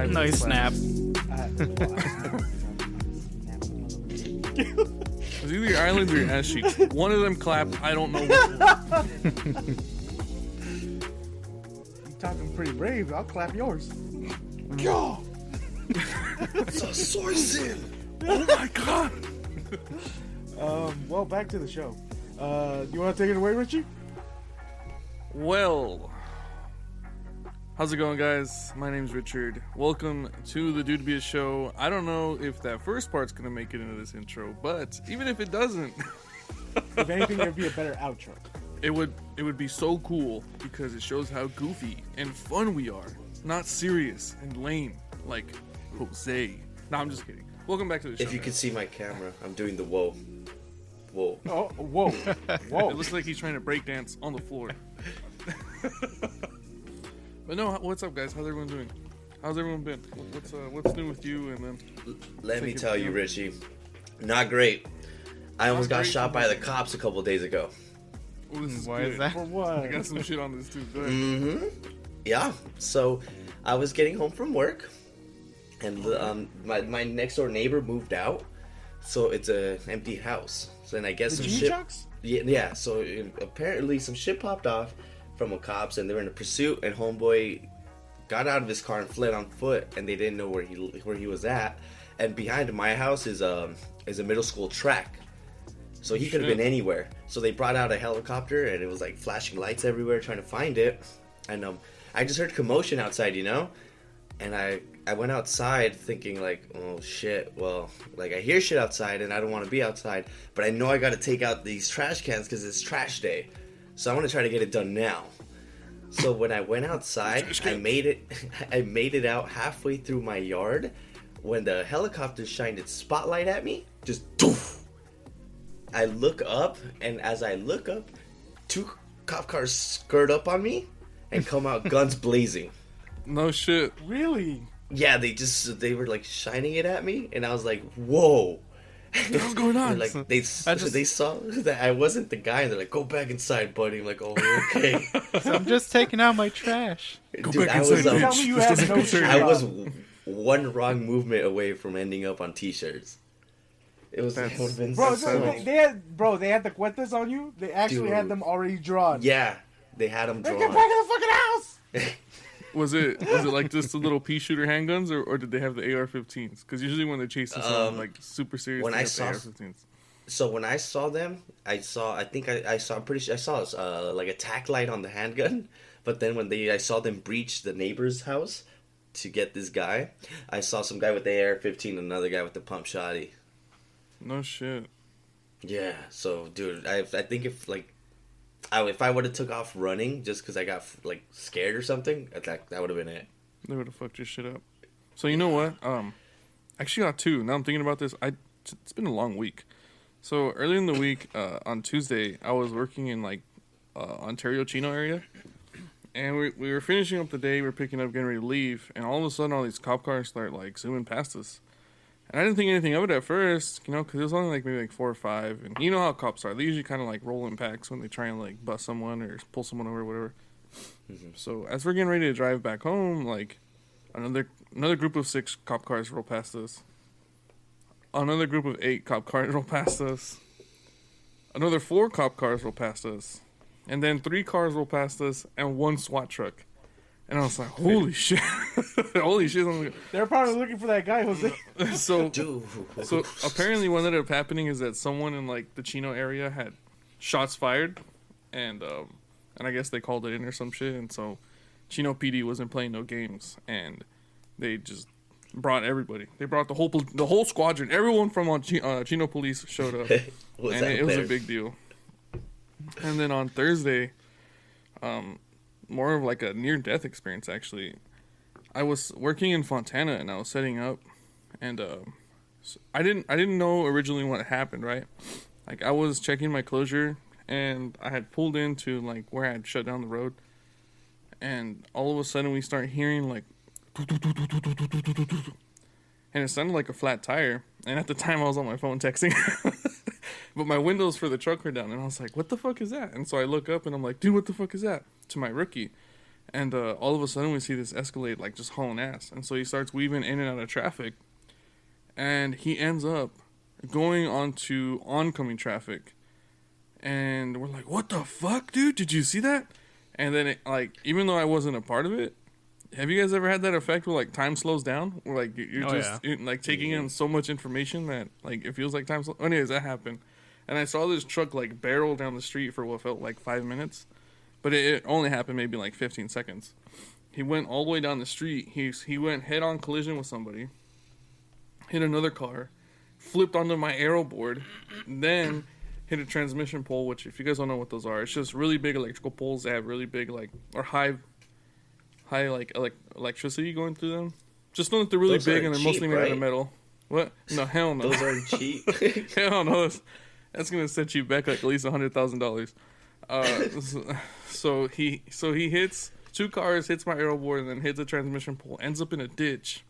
Nice snap. It's either your eyelids or your ass cheeks. One of them clapped. I don't know. You're talking pretty brave. I'll clap yours. Go. It's a sourcing. Oh my god. Well, back to the show. You want to take it away, Richie? Well, how's it going, guys? My name's Richard. Welcome to the Dude Be a Show. I don't know if that first part's gonna make it into this intro, but even if it doesn't, If anything, it'd be a better outro. it would be so cool because it shows how goofy and fun we are, not serious and lame like Jose. No, I'm just kidding. Welcome back to the show. If you guys. could see my camera, I'm doing the whoa. Whoa. Oh, whoa. Whoa. It looks like he's trying to break dance on the floor. But no, what's up, guys? How's everyone doing? How's everyone been? What's new with you? And then Let me Take it tell you, down. Richie. Not great. I almost got great. shot by the cops a couple days ago. oh, this is Why good. is that? For I what? got some shit on this too. Go ahead. Mm-hmm. Yeah. So, I was getting home from work, and my next door neighbor moved out, so it's an empty house. So then I guess The some Gene shit. Chucks? Yeah. So apparently some shit popped off from the cops, and they were in a pursuit. And homeboy got out of his car and fled on foot, and they didn't know where he was at. And behind my house is a middle school track, so he could have Shit. been anywhere. So they brought out a helicopter, and it was like flashing lights everywhere trying to find it. And I just heard commotion outside, and I went outside thinking like, oh shit, well, like I hear shit outside and I don't want to be outside, but I know I got to take out these trash cans because it's trash day, so I want to try to get it done now. So when I went outside, I made it out halfway through my yard when the helicopter shined its spotlight at me, just doof. I look up, and as I look up, two cop cars skirt up on me and come out guns blazing. No shit. Really? Yeah, they were like shining it at me, and I was like, "Whoa!" What's going on? Like they saw that I wasn't the guy, and they're like, "Go back inside, buddy." I'm like, "Oh, okay." So I'm just taking out my trash. Go Dude, back I inside, was, bitch. Tell me you This had doesn't no concern shirt you. I was on. one wrong movement away from ending up on T-shirts. It would have been Bro, so they had the cuentas on you. They actually had Dude. them already drawn. Yeah, they had them Hey, drawn. get back in the fucking house. Was it like just the little pea shooter handguns, or did they have the AR-15s? Because usually when they're chasing someone like super serious, when they I have saw- the AR-15s. So when I saw them, I'm pretty sure I saw like a tack light on the handgun. But then when I saw them breach the neighbor's house to get this guy, I saw some guy with the AR-15 and another guy with the pump shotty. No shit. Yeah, so dude, I think if I would have took off running just because I got like scared or something, that would have been it. They would have fucked your shit up. So you know what? Actually got two. Now I'm thinking about this. It's been a long week. So early in the week, on Tuesday, I was working in like Ontario Chino area, and we were finishing up the day. We were picking up, getting ready to leave, and all of a sudden, all these cop cars start like zooming past us. And I didn't think anything of it at first, because it was only like maybe like 4 or 5, and you know how cops are. They usually kind of like roll in packs when they try and like bust someone or pull someone over or whatever. Mm-hmm. So as we're getting ready to drive back home, like another group of 6 cop cars roll past us. Another group of 8 cop cars roll past us. Another 4 cop cars roll past us. And then 3 cars roll past us and 1 SWAT truck. And I was like, holy shit. Holy shit. I'm like, They're probably looking for that guy, Jose. so, Dude. so apparently what ended up happening is that someone in like the Chino area had shots fired. And I guess they called it in or some shit. And so Chino PD wasn't playing no games. And they just brought everybody. They brought the whole squadron. Everyone from Chino police showed up. Was and out it was a there. big deal. And then on Thursday, more of like a near-death experience, actually. I was working in Fontana, and I was setting up, and I didn't know originally what happened, right? Like, I was checking my closure, and I had pulled into, like, where I had shut down the road, and all of a sudden we start hearing, like, and it sounded like a flat tire, and at the time I was on my phone texting, but my windows for the truck were down, and I was like, what the fuck is that? And so I look up, and I'm like, dude, what the fuck is that? To my rookie, And all of a sudden we see this Escalade like just hauling ass. And so he starts weaving in and out of traffic. And he ends up going onto oncoming traffic. And we're like, what the fuck, dude? Did you see that? And then, it, like, even though I wasn't a part of it, have you guys ever had that effect where, like, time slows down? Where, like, you're like, taking in so much information that, like, it feels like time slows... Anyways, that happened. And I saw this truck, like, barrel down the street for what felt like 5 minutes. But it only happened maybe, like, 15 seconds. He went all the way down the street. He went head-on collision with somebody. Hit another car. Flipped onto my aero board. Then... hit a transmission pole, which if you guys don't know what those are, it's just really big electrical poles that have really big, like, or high like electricity going through them. Just know that they're really big and they're mostly made out of metal. What? No, hell no. Those aren't cheap. Hell no. That's gonna set you back like at least $100,000. So he hits 2 cars, hits my aero board, and then hits a transmission pole, ends up in a ditch,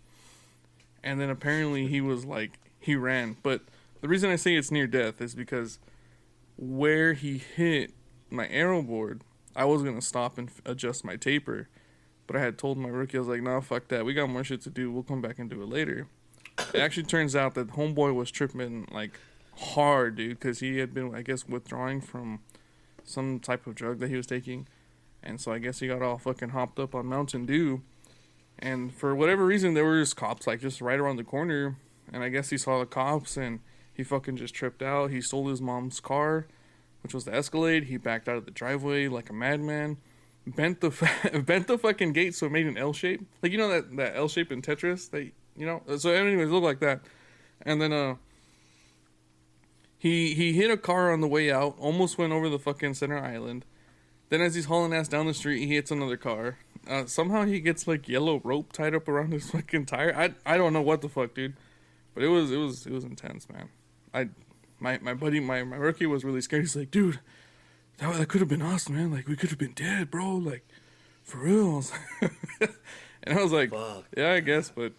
and then apparently he was like he ran. But the reason I say it's near death is because where he hit my aero board, I was going to stop and adjust my taper. But I had told my rookie, I was like, nah, fuck that. We got more shit to do. We'll come back and do it later. It actually turns out that homeboy was tripping, like, hard, dude. Because he had been, I guess, withdrawing from some type of drug that he was taking. And so I guess he got all fucking hopped up on Mountain Dew. And for whatever reason, there were just cops, like, just right around the corner. And I guess he saw the cops and... he fucking just tripped out. He stole his mom's car, which was the Escalade. He backed out of the driveway like a madman. Bent the fucking gate so it made an L shape. Like, you know that L shape in Tetris? You know? So anyways, it looked like that. And then he hit a car on the way out. Almost went over the fucking center island. Then as he's hauling ass down the street, he hits another car. Somehow he gets like yellow rope tied up around his fucking tire. I don't know what the fuck, dude. But it was intense, man. My buddy, my rookie was really scared. He's like, dude, that could have been us, man. Like, we could have been dead, bro. Like, for real. And I was like, fuck. Yeah, I guess, but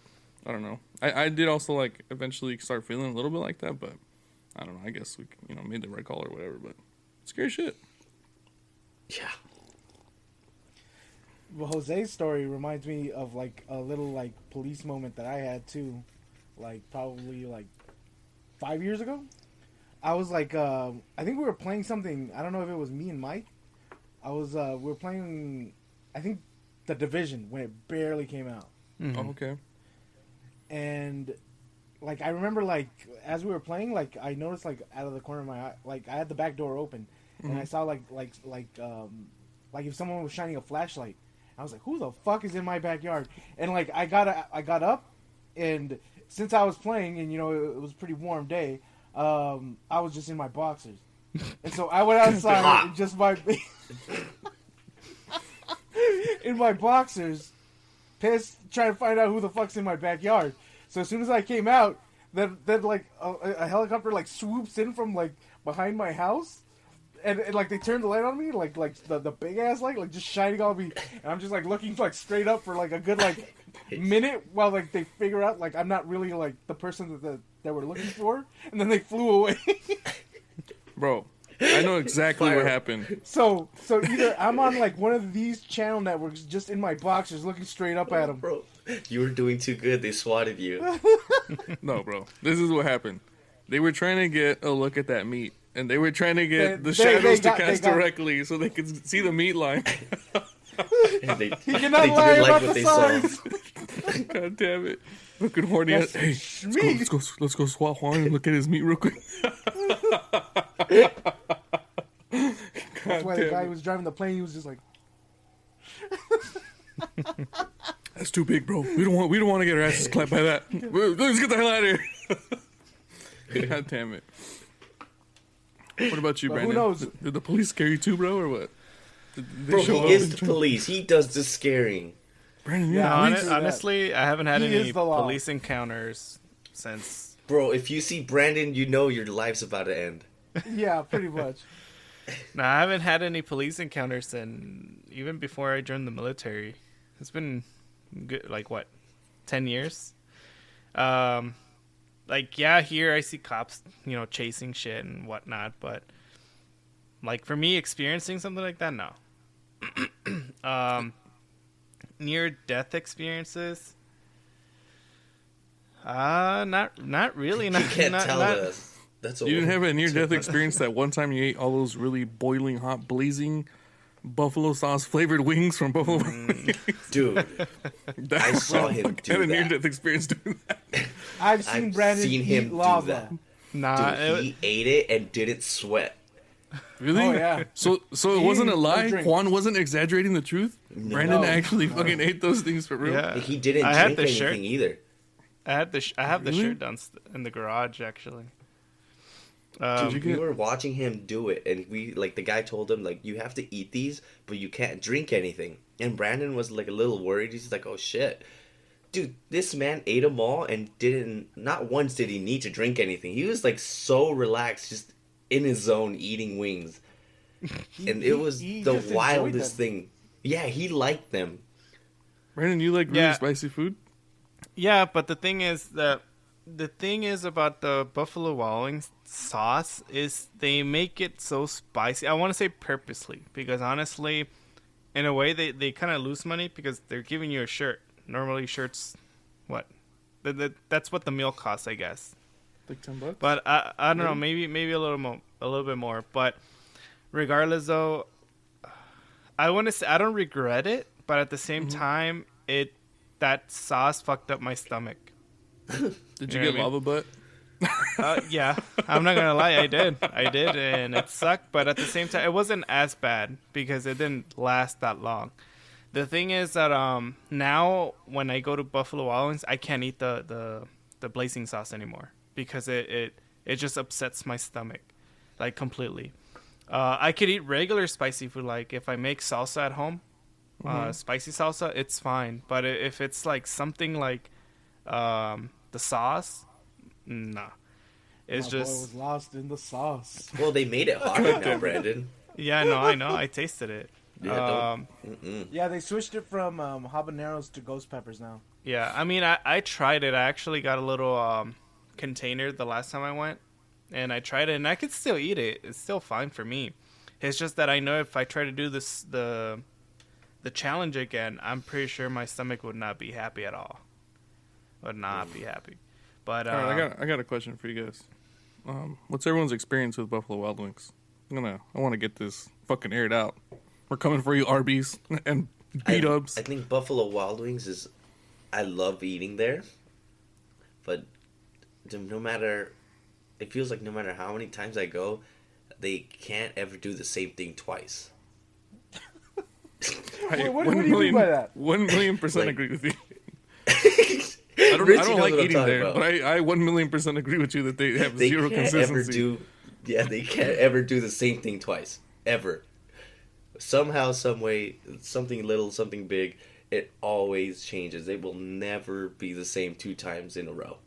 I don't know. I did also, like, eventually start feeling a little bit like that, but I don't know. I guess we, made the right call or whatever, but scary shit. Yeah. Well, Jose's story reminds me of, like, a little, like, police moment that I had, too. Like, probably, like, 5 years ago. I was like, I think we were playing something. I don't know if it was me and Mike. We were playing, I think, The Division when it barely came out. Mm-hmm. Oh, okay. And, like, I remember, like, as we were playing, like, I noticed, like, out of the corner of my eye, like, I had the back door open. Mm-hmm. And I saw, like if someone was shining a flashlight. I was like, who the fuck is in my backyard? And, like, I got up, and since I was playing, and, it was a pretty warm day, I was just in my boxers. And so I went outside and just in my boxers, pissed, trying to find out who the fuck's in my backyard. So as soon as I came out, then like, a helicopter, like, swoops in from, like, behind my house. And like, they turned the light on me, like the big-ass light, like, just shining on me. And I'm just, like, looking, like, straight up for, like, a good, like, minute while, like, they figure out, like, I'm not really, like, the person that we're looking for. And then they flew away. Bro, I know exactly what happened. So either I'm on, like, one of these channel networks just in my boxers looking straight up at them. Bro, you were doing too good. They swatted you. No, bro. This is what happened. They were trying to get a look at that meat. And they were trying to get the shadows to cast directly so they could see the meat line. And he cannot lie about the size. God damn it. Looking horny. Hey, let's go swat Juan and look at his meat real quick. That's why the guy who was driving the plane, he was just like... That's too big, bro. We don't want to get our asses clapped by that. Let's get the hell out of here. God damn it. What about you, Brandon? Who knows? Did the police scare you too, bro, or what? Bro, he is the police. He does the scaring. Brandon, yeah, honestly, I haven't had any police encounters since... Bro, if you see Brandon, you know your life's about to end. Yeah, pretty much. No, I haven't had any police encounters since even before I joined the military. It's been good, like, what, 10 years? Like, yeah, here I see cops, chasing shit and whatnot, but, like, for me, experiencing something like that, no. near-death experiences. Not really. You Not, can't not, tell not, us. That's You didn't have a near-death experience that one time you ate all those really boiling hot, blazing buffalo sauce flavored wings from Buffalo Wings? Dude. I saw him do had a that. near-death experience doing that. I've seen Brandon eat lava. do that. Nah, Dude, he ate it and didn't sweat. Really? Oh, yeah. So it He wasn't a didn't lie? drink. Juan wasn't exaggerating the truth? Brandon No. actually fucking ate those things for real? yeah. Like, he didn't I had drink the anything shirt. either. I have the Really? shirt down in the garage actually. Did you We get... were watching him do it, and the guy told him, like, you have to eat these, but you can't drink anything. And Brandon was, like, a little worried. He's like, oh, shit. Dude, this man ate them all and not once did he need to drink anything. He was, like, so relaxed, just in his zone, eating wings. And it was he the just enjoyed wildest them. thing. Yeah, he liked them. Brandon, you like really Yeah. spicy food? Yeah, but the thing is about the Buffalo Wild Wings sauce is they make it so spicy. I want to say purposely because honestly, in a way they kind of lose money because they're giving you a shirt. Normally shirts, what? That's what the meal costs, I guess. Like $10? But I don't know, maybe a little bit more. But regardless, though, I want to say I don't regret it, but at the same time, that sauce fucked up my stomach. Did you You know get what I lava butt? Yeah, I'm not gonna lie, I did, and it sucked. But at the same time, it wasn't as bad because it didn't last that long. The thing is that now when I go to Buffalo Wild Wings, I can't eat the blazing sauce anymore because it just upsets my stomach, like completely. I could eat regular spicy food, like if I make salsa at home, spicy salsa, it's fine. But if it's like something like the sauce, nah. It's My boy just was lost in the sauce. Well, they made it hotter now, Brandon. yeah, no, I know, I tasted it. Yeah, Yeah, they switched it from habaneros to ghost peppers now. Yeah, I mean, I tried it. I actually got a little container the last time I went, and I tried it, and I could still eat it. It's still fine for me. It's just that I know if I try to do the challenge again, I'm pretty sure my stomach would not be happy at all. Would not be happy. But All right, I got a question for you guys. What's everyone's experience with Buffalo Wild Wings? I want to get this fucking aired out. We're coming for you, Arby's and B-Dubs. I think Buffalo Wild Wings I love eating there, but it feels like no matter how many times I go, they can't ever do the same thing twice. Wait, what do you mean by that? 1,000,000% Like- agree with you. I Richie don't knows like what I'm eating talking there, about. but I 1,000,000% agree with you that they have They zero can't ever consistency. they can't ever do the same thing twice, ever. Somehow, some way, something little, something big, it always changes. It will never be the same 2 times in a row.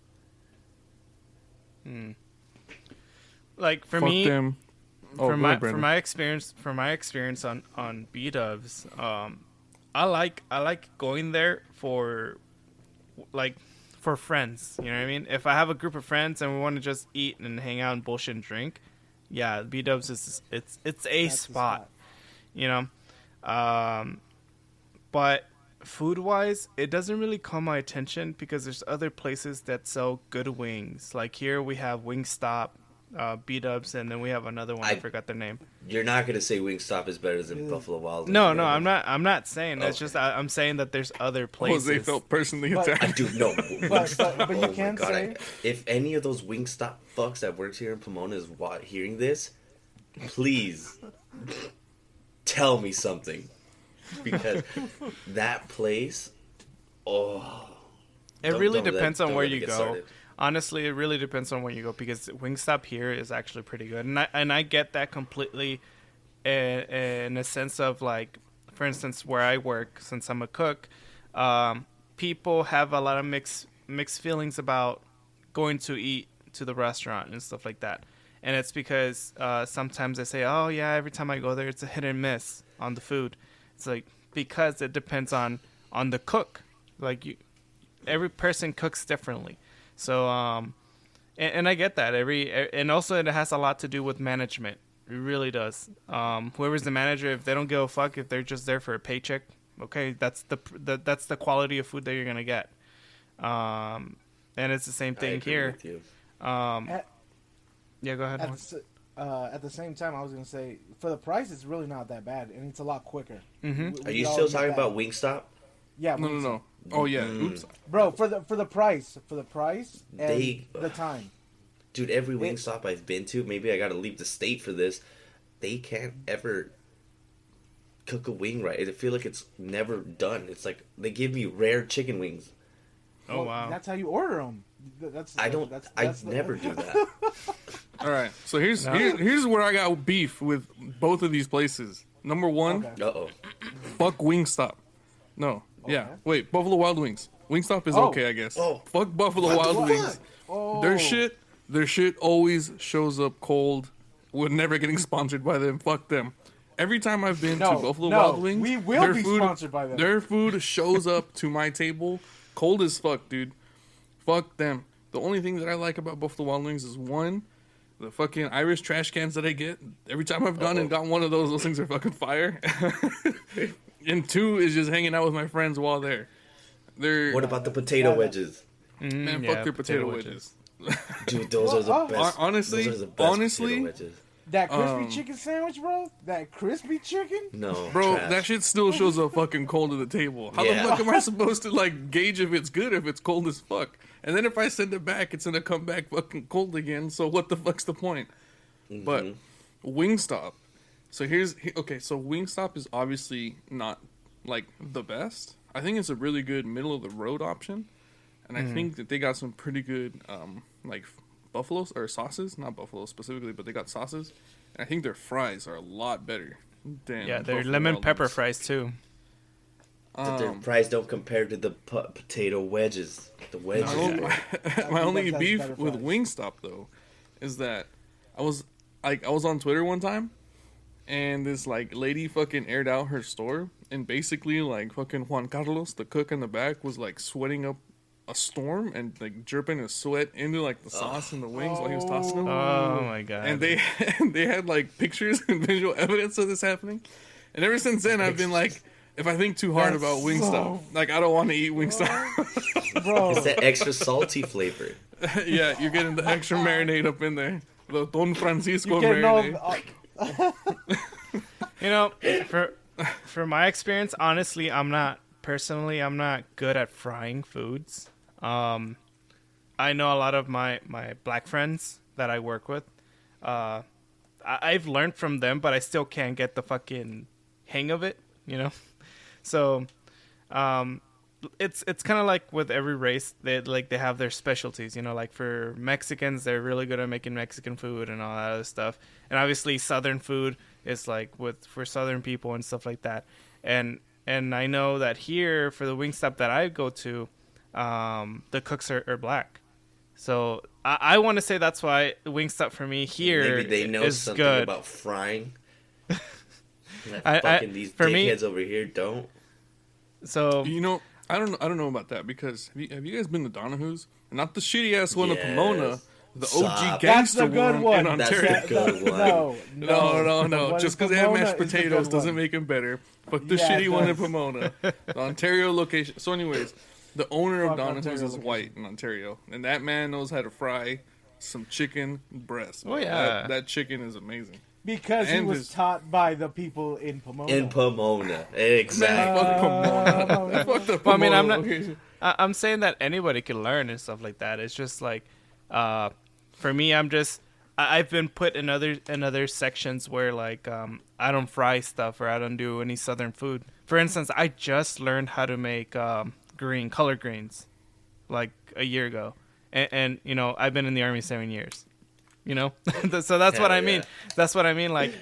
like for Fuck me, them. Oh, from go ahead, my Brandon. from my experience on B-Dubs, I like going there for friends. You know what I mean? If I have a group of friends and we want to just eat and hang out and bullshit and drink, yeah, B-Dubs is it's a That's the spot. You know, but food wise, it doesn't really call my attention because there's other places that sell good wings. Like here we have Wingstop, B-Dubs, and then we have another one. I forgot their name. You're not gonna say Wingstop is better than Buffalo Wild Wings. No, right? I'm not saying. It's Okay. just I'm saying that there's other places. Jose felt personally But- attacked. I do know. But you can say- If any of those Wingstop fucks that works here in Pomona is hearing this, please tell me something, because that place, It really depends on where you go. Started. Honestly, it really depends on where you go because Wingstop here is actually pretty good, and I get that completely, in a sense of like, for instance, where I work, since I'm a cook, people have a lot of mixed feelings about going to eat to the restaurant and stuff like that, and it's because sometimes they say, oh yeah, every time I go there, it's a hit and miss on the food. It's like because it depends on the cook, like every person cooks differently. So, and I get that and also it has a lot to do with management. It really does. Whoever's the manager, if they don't give a fuck, if they're just there for a paycheck, okay, that's that's the quality of food that you're gonna get. And it's the same I thing agree here. with you. Yeah, go ahead. At the same time, I was gonna say for the price, it's really not that bad, and it's a lot quicker. Mm-hmm. Are you still talking about Wingstop? Yeah. No. Oh yeah. Oops. Bro, for the price, and They- the time. Dude, every Wingstop I've been to, maybe I gotta leave the state for this, they can't ever cook a wing right. I feel like it's never done. It's like they give me rare chicken wings. Oh Well, wow. That's how you order them. I never do that. All right. So here's No. here's where I got beef with both of these places. Number one, Okay. Uh-oh. fuck Wingstop. No. Yeah. Okay. Wait. Buffalo Wild Wings. Wingstop is Oh. okay, I guess. Oh. Fuck Buffalo What Wild the Wings. fuck? Oh. Their shit always shows up cold. We're never getting sponsored by them. Fuck them. Every time I've been to Buffalo Wild Wings, we will their be food, sponsored by them. Their food shows up to my table cold as fuck, dude. Fuck them. The only thing that I like about Buffalo Wild Wings is one, the fucking Irish trash cans that I get. Every time I've gone and gotten one of those things are fucking fire. And two is just hanging out with my friends while there. They're What about the potato wedges? man, fuck their potato wedges. Dude, those are the Well, best. honestly- those are the best honestly- potato wedges. That crispy chicken sandwich, bro. That crispy chicken. No, Bro, trash. that shit still shows up fucking cold to the table. How Yeah. the fuck am I supposed to like gauge if it's good if it's cold as fuck? And then if I send it back, it's gonna come back fucking cold again. So what the fuck's the point? But Wingstop. So okay. So Wingstop is obviously not like the best. I think it's a really good middle of the road option, and I think that they got some pretty good like buffaloes or sauces, not buffalo specifically, but they got sauces. And I think their fries are a lot better than Yeah, they're Buffalo lemon Wild pepper Wings. fries too. But their fries don't compare to the potato wedges. The wedges. My only that's beef better with fries. Wingstop though is that I was on Twitter one time and this like lady fucking aired out her store and basically like fucking Juan Carlos, the cook in the back, was like sweating up a storm and like dripping his sweat into like the sauce and the wings while he was tossing them. Oh my god. And they had like pictures and visual evidence of this happening. And ever since then I've been like, if I think too hard That's about Wingstop, like I don't want to eat Wingstop. Bro, It's that extra salty flavor. Yeah, you're getting the extra marinade up in there. The Don Francisco you getting marinade. You know, for my experience, honestly, I'm not good at frying foods. I know a lot of my black friends that I work with. I've learned from them, but I still can't get the fucking hang of it, you know? So, it's kind of like with every race, they have their specialties, you know, like for Mexicans, they're really good at making Mexican food and all that other stuff. And obviously Southern food is like for Southern people and stuff like that. And I know that here for the Wingstop that I go to, the cooks are black. So I want to say that's why Wingstop for me here Maybe they know is something good. about frying. I- These for me- dickheads over here don't. So You know, I don't know about that because have you guys been to Donahue's? Not the shitty ass one in Yes. Pomona, the Stop. OG That's gangster the good one. in That's Ontario. the good one. No. No. What Just is because they have Pomona mashed is the good potatoes doesn't one. make them better. Fuck the Yeah, it shitty one in does. Pomona, the Ontario location. So, anyways, the owner of Fuck Donahue's Ontario is location. white in Ontario, and that man knows how to fry some chicken breast. Oh, yeah. that chicken is amazing. Because he And was his- taught by the people in Pomona. In Pomona. Man, Exactly. fuck Pomona. Fuck the Well, I mean, Pomona I'm not- location. I'm saying that anybody can learn and stuff like that. It's just like, for me, I've been put in other sections where like I don't fry stuff or I don't do any Southern food. For instance, I just learned how to make color greens like a year ago, and you know I've been in the Army 7 years. You know, so that's what Hell I mean. yeah. That's what I mean. Like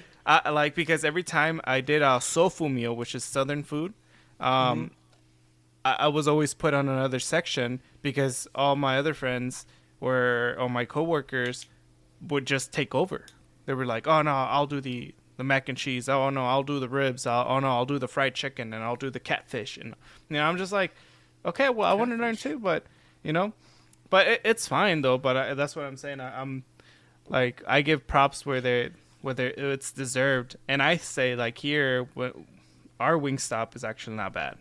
because every time I did a sofu meal, which is Southern food, I was always put on another section because all my other friends or my coworkers would just take over. They were like, "Oh no, I'll do the mac and cheese. Oh no, I'll do the ribs. I'll do the fried chicken, and I'll do the catfish." And you know, I'm just like, okay, well, I want to learn too, but you know, but it's fine though. But that's what I'm saying. I'm like, I give props where it's deserved, and I say like here, our Wingstop is actually not bad.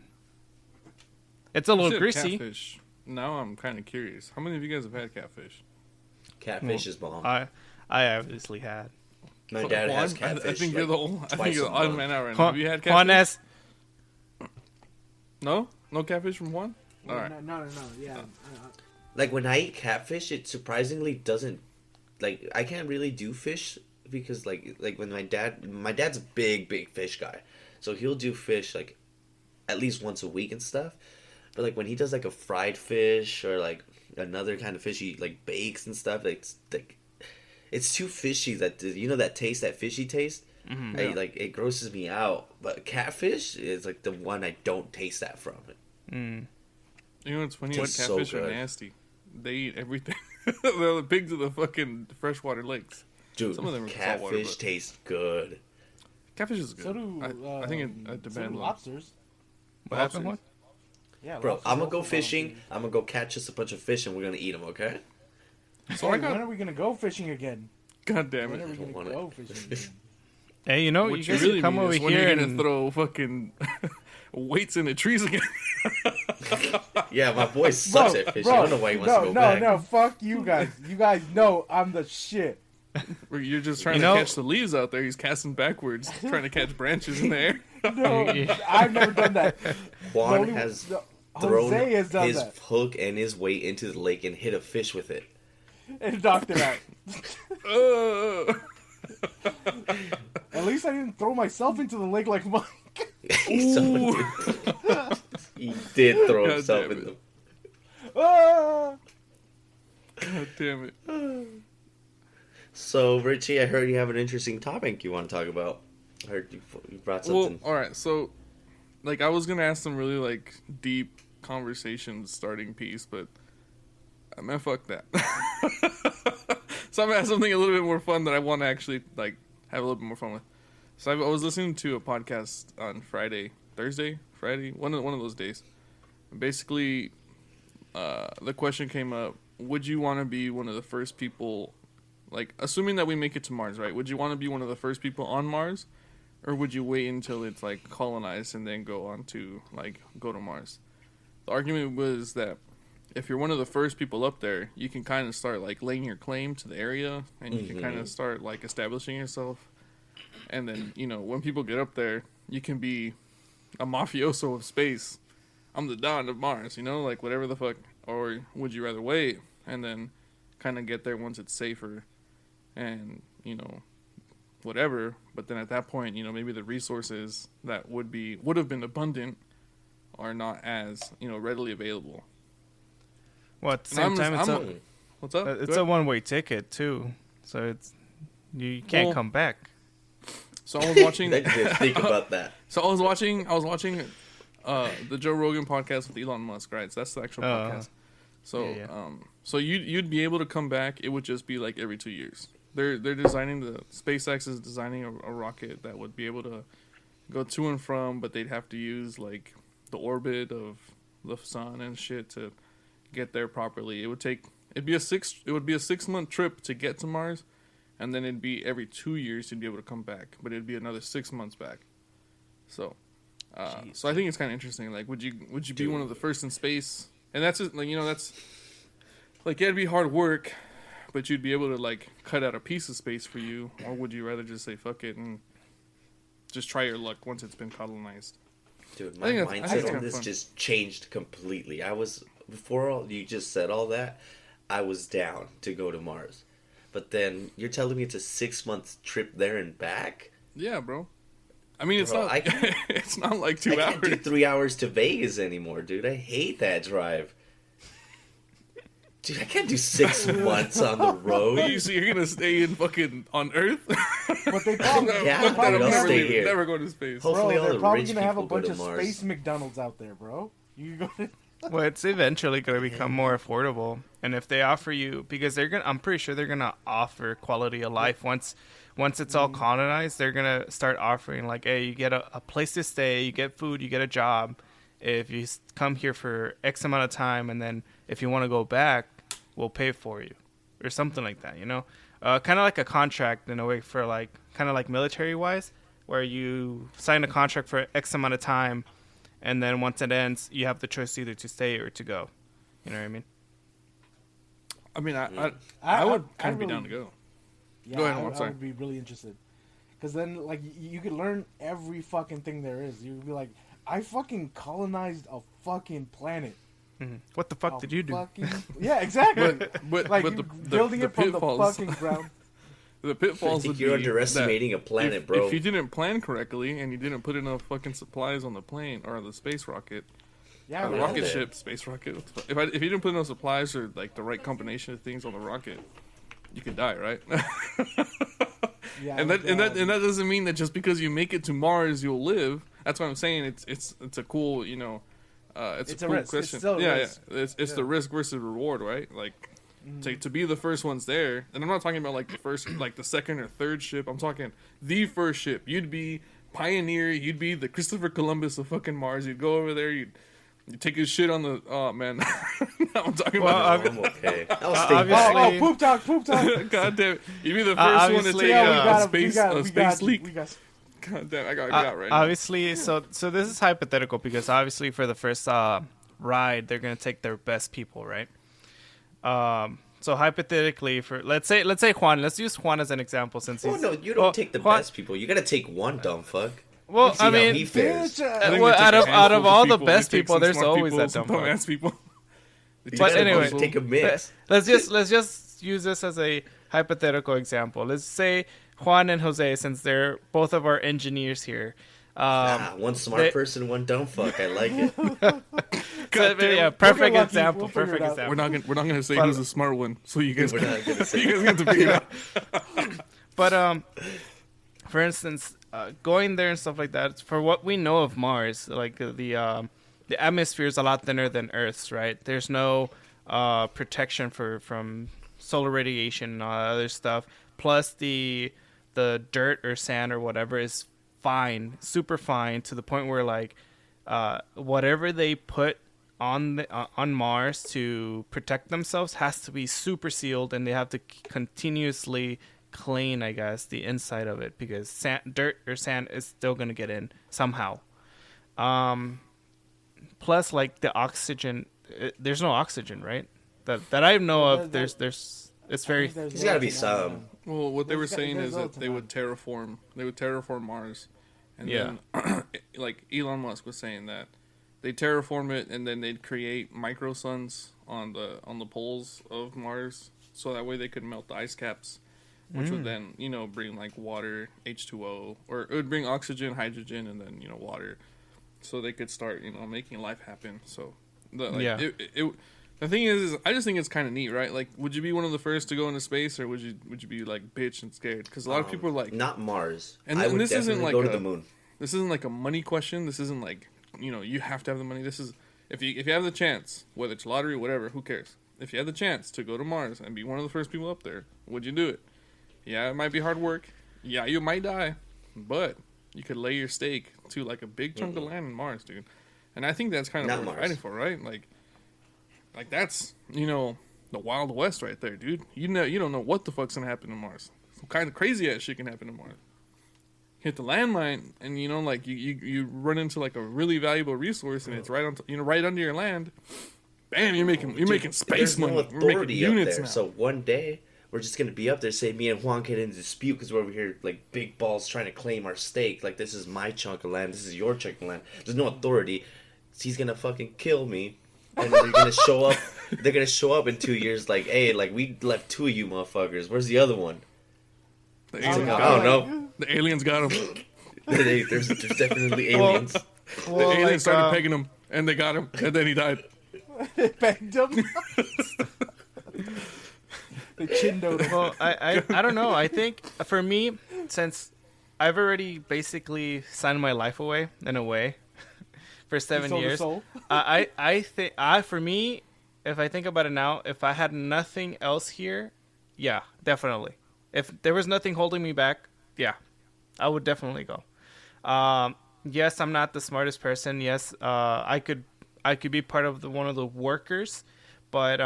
It's a You little said greasy. Catfish. Now I'm kind of curious. How many of you guys have had catfish? Catfish is bomb. I obviously had. My dad has Juan? catfish. I think you're the I think twice you're a the odd month. man out right now. Have you had catfish? Juan S. No catfish from Juan. All right. No. Yeah. Like when I eat catfish, it surprisingly doesn't. Like I can't really do fish because like when my dad's a big fish guy, so he'll do fish like at least once a week and stuff. But like when he does like a fried fish or like another kind of fish he like bakes and stuff, it's too fishy. That that taste, that fishy taste. Yeah. It grosses me out. But catfish is like the one I don't taste that from. You know what's funny? Tastes so Catfish are good. nasty. They eat everything. They're the pigs of the fucking freshwater lakes. Dude, Some of them are saltwater, catfish but- tastes good. Catfish is good. So do I think it so depends do on. lobsters. What happened? What? Yeah, Bro, lobsters I'm gonna also go bomb, fishing. dude. I'm gonna go catch us a bunch of fish and we're gonna eat them, okay? So Hey, I got. when are we gonna go fishing again? God damn When are it! we gonna wanna- go fishing again? Hey, you know, What you you guys really can come mean over is when here you're gonna and throw fucking weights in the trees again. Yeah, my boy sucks at fishing. I don't know why he wants to go back. No, fuck you guys. You guys know I'm the shit. Where you're just trying You to know- catch the leaves out there. He's casting backwards, trying to catch branches in the air. No, I've never done that. Juan Only- has no, thrown Jose has done his that hook and his weight into the lake and hit a fish with it. and knocked it out. Uh, At least I didn't throw myself into the lake like Mike. Someone did. He did throw God himself damn in it. the. Ah! God damn it! So, Richie, I heard you have an interesting topic you want to talk about. I heard you brought Well, something. all right. So, like, I was gonna ask some really like deep conversation starting piece, but man, fuck that. So I'm gonna ask something a little bit more fun that I want to actually like have a little bit more fun with. So I was listening to a podcast on Friday, one of those days. Basically, the question came up: would you want to be one of the first people, like assuming that we make it to Mars, right? Would you want to be one of the first people on Mars, or would you wait until it's like colonized and then go on to like go to Mars? The argument was that if you're one of the first people up there, you can kind of start like laying your claim to the area, and you can kind of start like establishing yourself. And then, when people get up there, you can be a mafioso of space. I'm the Don of Mars, like whatever the fuck. Or would you rather wait and then kind of get there once it's safer and, whatever. But then at that point, maybe the resources that would have been abundant are not as, readily available. well, at the And same time, What's up? it's Go a ahead. one-way ticket too, so it's you can't Well- come back. So I was watching. I didn't think about that. So I was watching the Joe Rogan podcast with Elon Musk, right? So that's the actual podcast. So yeah. So you'd be able to come back. It would just be like every 2 years. They're designing SpaceX is designing a rocket that would be able to go to and from, but they'd have to use like the orbit of the sun and shit to get there properly. It would be a 6-month trip to get to Mars. And then it'd be every 2 years you'd be able to come back, but it'd be another 6 months back. So, so I think it's kind of interesting. Like, would you be one of the first in space? And that's just, like, that's like it'd be hard work, but you'd be able to like cut out a piece of space for you, or would you rather just say fuck it and just try your luck once it's been colonized? Dude, I my think that's mindset on kinda this fun. just changed completely. Before all you just said all that, I was down to go to Mars. But then you're telling me it's a 6-month trip there and back? Yeah, bro. I mean, it's Bro, not. I can't- It's not like 2 I hours. can't do 3 hours to Vegas anymore, dude. I hate that drive. Dude, I can't do 6 months on the road. So you're gonna stay in fucking on Earth? But they probably, Yeah, they're dude, probably I'll gonna have, stay here. Never go to space. Hopefully bro, all they're the probably rich gonna have a people go bunch to of Mars. space McDonald's out there, bro. You go to Well, it's eventually going to become more affordable, and if they offer you, because I'm pretty sure they're going to offer quality of life once it's all colonized. They're going to start offering like, hey, you get a place to stay, you get food, you get a job. If you come here for X amount of time, and then if you want to go back, we'll pay for you, or something like that. Kind of like a contract in a way for like kind of like military wise. where you sign a contract for X amount of time, and then once it ends, you have the choice either to stay or to go. You know what I mean? I mean, I would kind of be down to go. Yeah, Go ahead, I, I'm I sorry. would be really interested. Because then, like, you could learn every fucking thing there is. You'd be like, I fucking colonized a fucking planet. What the fuck did you do? Yeah, exactly. But like, but you're the building it from pitfalls, the fucking ground. the I pitfalls think would you're be underestimating a that planet, if, bro. If you didn't plan correctly and you didn't put enough fucking supplies on the plane or the space rocket, Yeah, the yeah. rocket ship, space rocket. If you didn't put enough supplies or like the right combination of things on the rocket, you could die, right? Yeah, and that doesn't mean that just because you make it to Mars you'll live. That's what I'm saying. It's a cool, you know, it's a cool risk. question. It's still a yeah, risk. yeah. It's the risk versus reward, right? Like to be the first ones there. And I'm not talking about like the first, like the second or third ship. I'm talking the first ship. You'd be pioneer. You'd be the Christopher Columbus of fucking Mars. You'd go over there. You take his shit on the. Oh man, I'm talking about. I'm okay. I'll stay obviously- back. Oh, poop talk. God damn it! You'd be the first one to obviously, take yeah, a space leak. We got God damn, I got right now. Obviously, so this is hypothetical because obviously for the first ride, they're gonna take their best people, right? So hypothetically, for let's say Juan. Let's use Juan as an example since Oh he's. no, you don't well, take the Juan- best people. You gotta take one dumb fuck. Well, See I how mean, he fares. Bitch, I think well, they take out a of handful all the people. best They take people, some there's smart always people, that some dumb fuck. dumbass people. They You But gotta anyway, take a mix. let's just use this as a hypothetical example. Let's say Juan and Jose, since they're both of our engineers here. One smart they- person, one dumb fuck. I like it. So, damn. yeah, perfect lucky. example. We'll figure Perfect it out. example. We're not gonna say But- who's the smart one, so you guys We're not gonna say. you guys have to figure it out. But for instance, going there and stuff like that. For what we know of Mars, like the atmosphere is a lot thinner than Earth's. Right? There's no protection from solar radiation and all that other stuff. Plus the dirt or sand or whatever is fine, super fine, to the point where like whatever they put on Mars to protect themselves has to be super sealed, and they have to continuously clean, I guess, the inside of it because dirt or sand is still gonna get in somehow. Plus, like the oxygen, there's no oxygen, right? That I know of. There's it's very. There's gotta be some. Well, what they were There's saying is that relative they would terraform Mars, and then like Elon Musk was saying that they terraform it and then they'd create micro suns on the poles of Mars, so that way they could melt the ice caps, which would then bring like water, H2O, or it would bring oxygen, hydrogen, and then water, so they could start making life happen. So the thing is I just think it's kind of neat, right? Like, would you be one of the first to go into space, or would you be like bitch and scared? Because a lot of people are like, Not Mars. And- I and would this isn't definitely like go to a- the moon. this isn't like a money question. This isn't like you have to have the money. This is if you have the chance, whether it's lottery or whatever, who cares? If you had the chance to go to Mars and be one of the first people up there, would you do it? Yeah, it might be hard work. Yeah, you might die, but you could lay your stake to like a big chunk of land in Mars, dude. And I think that's kind of Not what we're Mars. fighting for, right? Like that's the Wild West right there, dude. You don't know what the fuck's gonna happen to Mars. Some kind of crazy ass shit can happen to Mars. Hit the landmine, and you run into like a really valuable resource, and it's right on right under your land. Bam! You're making space There's money. no We're making authority up units there. now. So one day we're just gonna be up there, say me and Juan get in dispute because we're over here like big balls trying to claim our stake. Like, this is my chunk of land. This is your chunk of land. There's no authority. He's gonna fucking kill me, and they're gonna show up. They're gonna show up in 2 years. Like, hey, like we left 2 of you motherfuckers. Where's the other one? The Like, aliens, I don't know. the aliens got him. There's definitely aliens. The aliens started pegging him, and they got him, and then he died. Banged him. They chindoed him. Well, I don't know. I think for me, since I've already basically signed my life away in a way for 7 sold your years. soul? I think for me, if I think about it now, if I had nothing else here, yeah, definitely. If there was nothing holding me back, yeah, I would definitely go. Yes, I'm not the smartest person. Yes, I could be part of one of the workers, but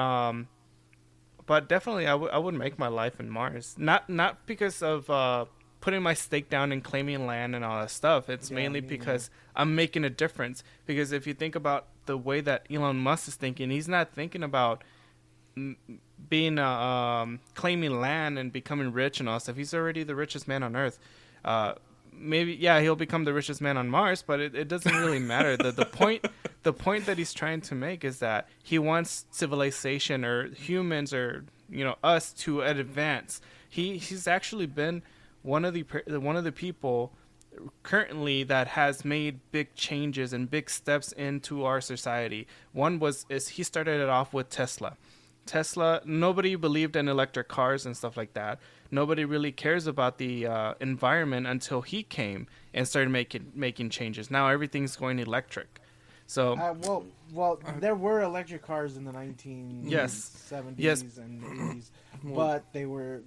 definitely I would make my life in Mars. Not because of putting my stake down and claiming land and all that stuff. It's mainly because I'm making a difference. Because if you think about the way that Elon Musk is thinking, he's not thinking about being claiming land and becoming rich and all that stuff. He's already the richest man on Earth. Maybe he'll become the richest man on Mars, but it doesn't really matter. The point that he's trying to make is that he wants civilization or humans or us to advance. He's actually been one of the people currently that has made big changes and big steps into our society. One is he started it off with Tesla. Nobody believed in electric cars and stuff like that. Nobody really cares about the environment until he came and started making changes. Now everything's going electric. So there were electric cars in the 1970s and 80s, but they were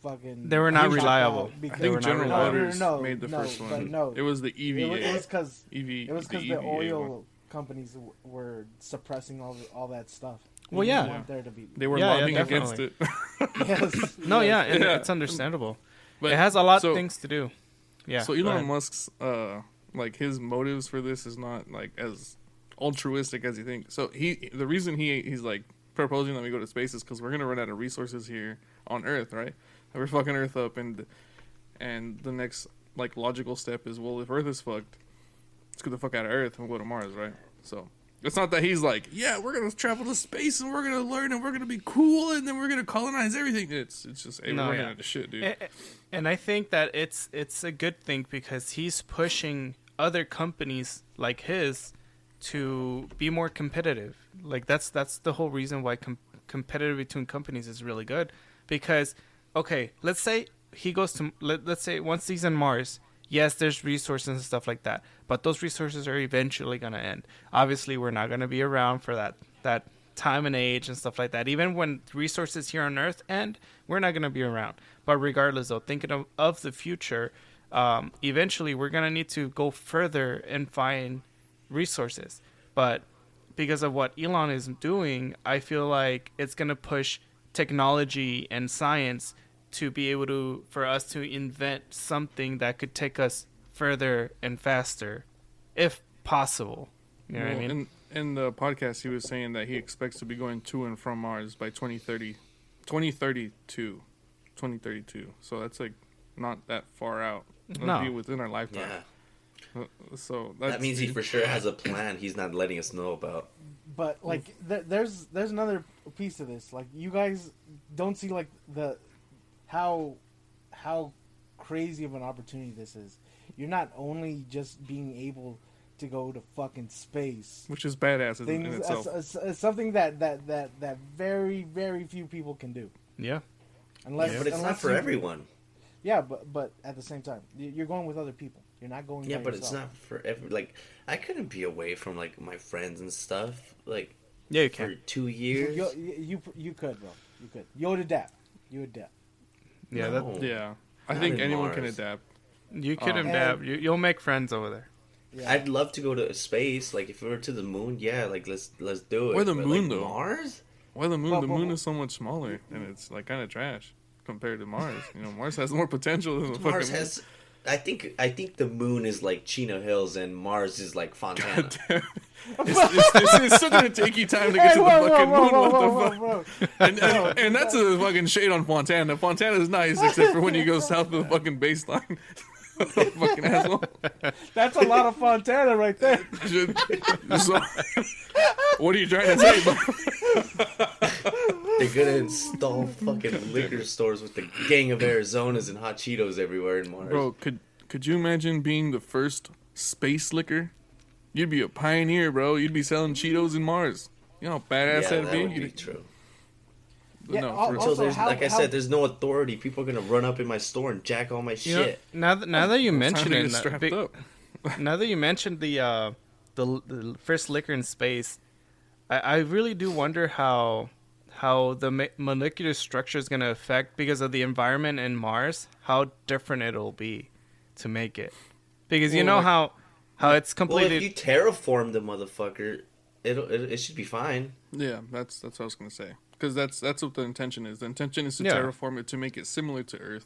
fucking. They were not reliable. I think General Motors made the first one. But no, it was the EVA. It was because the oil companies were suppressing all that stuff. Well, yeah. They were lobbying against it. Yes. No, and it's understandable. But it has a lot of things to do. Yeah. So Elon Musk's his motives for this is not like as altruistic as you think. So the reason he's like proposing that we go to space is because we're gonna run out of resources here on Earth, right? And we're fucking Earth up, and the next like logical step is, well, if Earth is fucked, let's get the fuck out of Earth and we'll go to Mars, right? So. It's not that he's like, yeah, we're gonna travel to space and we're gonna learn and we're gonna be cool and then we're gonna colonize everything. It's just we're running out of shit, dude. And I think that it's a good thing because he's pushing other companies like his to be more competitive. Like that's the whole reason why competitive between companies is really good. Because let's say he goes to let's say once he's on Mars. Yes, there's resources and stuff like that, but those resources are eventually going to end. Obviously, we're not going to be around for that time and age and stuff like that. Even when resources here on Earth end, we're not going to be around. But regardless, though, thinking of the future, eventually we're going to need to go further and find resources. But because of what Elon is doing, I feel like it's going to push technology and science to be able for us to invent something that could take us further and faster, if possible. You know what I mean? In the podcast, he was saying that he expects to be going to and from Mars by 2032. So that's like not that far out. It'll be within our lifetime. Yeah. So that means he for sure has a plan he's not letting us know about. But like, there's another piece to this. Like, you guys don't see like how crazy of an opportunity this is. You're not only just being able to go to fucking space, which is badass in itself. It's something that very, very few people can do. Yeah. But it's not for everyone. Yeah, but at the same time, you're going with other people. You're not going. Yeah, by but yourself. it's not for every. Like, I couldn't be away from like my friends and stuff. Like, yeah, you can. For 2 years. You could, bro. You could. You would adapt. You would adapt. Yeah, no, I think anyone can adapt. You can adapt. You'll make friends over there. Yeah. I'd love to go to space. Like, if we were to the moon, like let's do it. Why the moon though? Mars? Why the moon? The moon is so much smaller, and it's like kind of trash compared to Mars. Mars has more potential than the fucking moon. I think the moon is like Chino Hills and Mars is like Fontana. It's still gonna take you time to get to the fucking moon. What the fuck? And that's a fucking shade on Fontana. Fontana's nice except for when you go south of the fucking baseline. Fucking asshole. That's a lot of Fontana right there. So, what are you trying to say, bro? They're gonna install fucking liquor stores with the gang of Arizonas and hot Cheetos everywhere in Mars. Bro, could you imagine being the first space liquor? You'd be a pioneer, bro. You'd be selling Cheetos in Mars. You know how badass that'd be? Would be true. Yeah, so there's, like I said, there's no authority. People are gonna run up in my store and jack all my shit. Now that you mention it, now that you mentioned the first liquor in space, I really do wonder how the molecular structure is going to affect, because of the environment in Mars, how different it'll be to make it. Because how it's completely... Well, if you terraform the motherfucker, it should be fine. Yeah, that's what I was going to say. Because that's what the intention is. The intention is to terraform it to make it similar to Earth.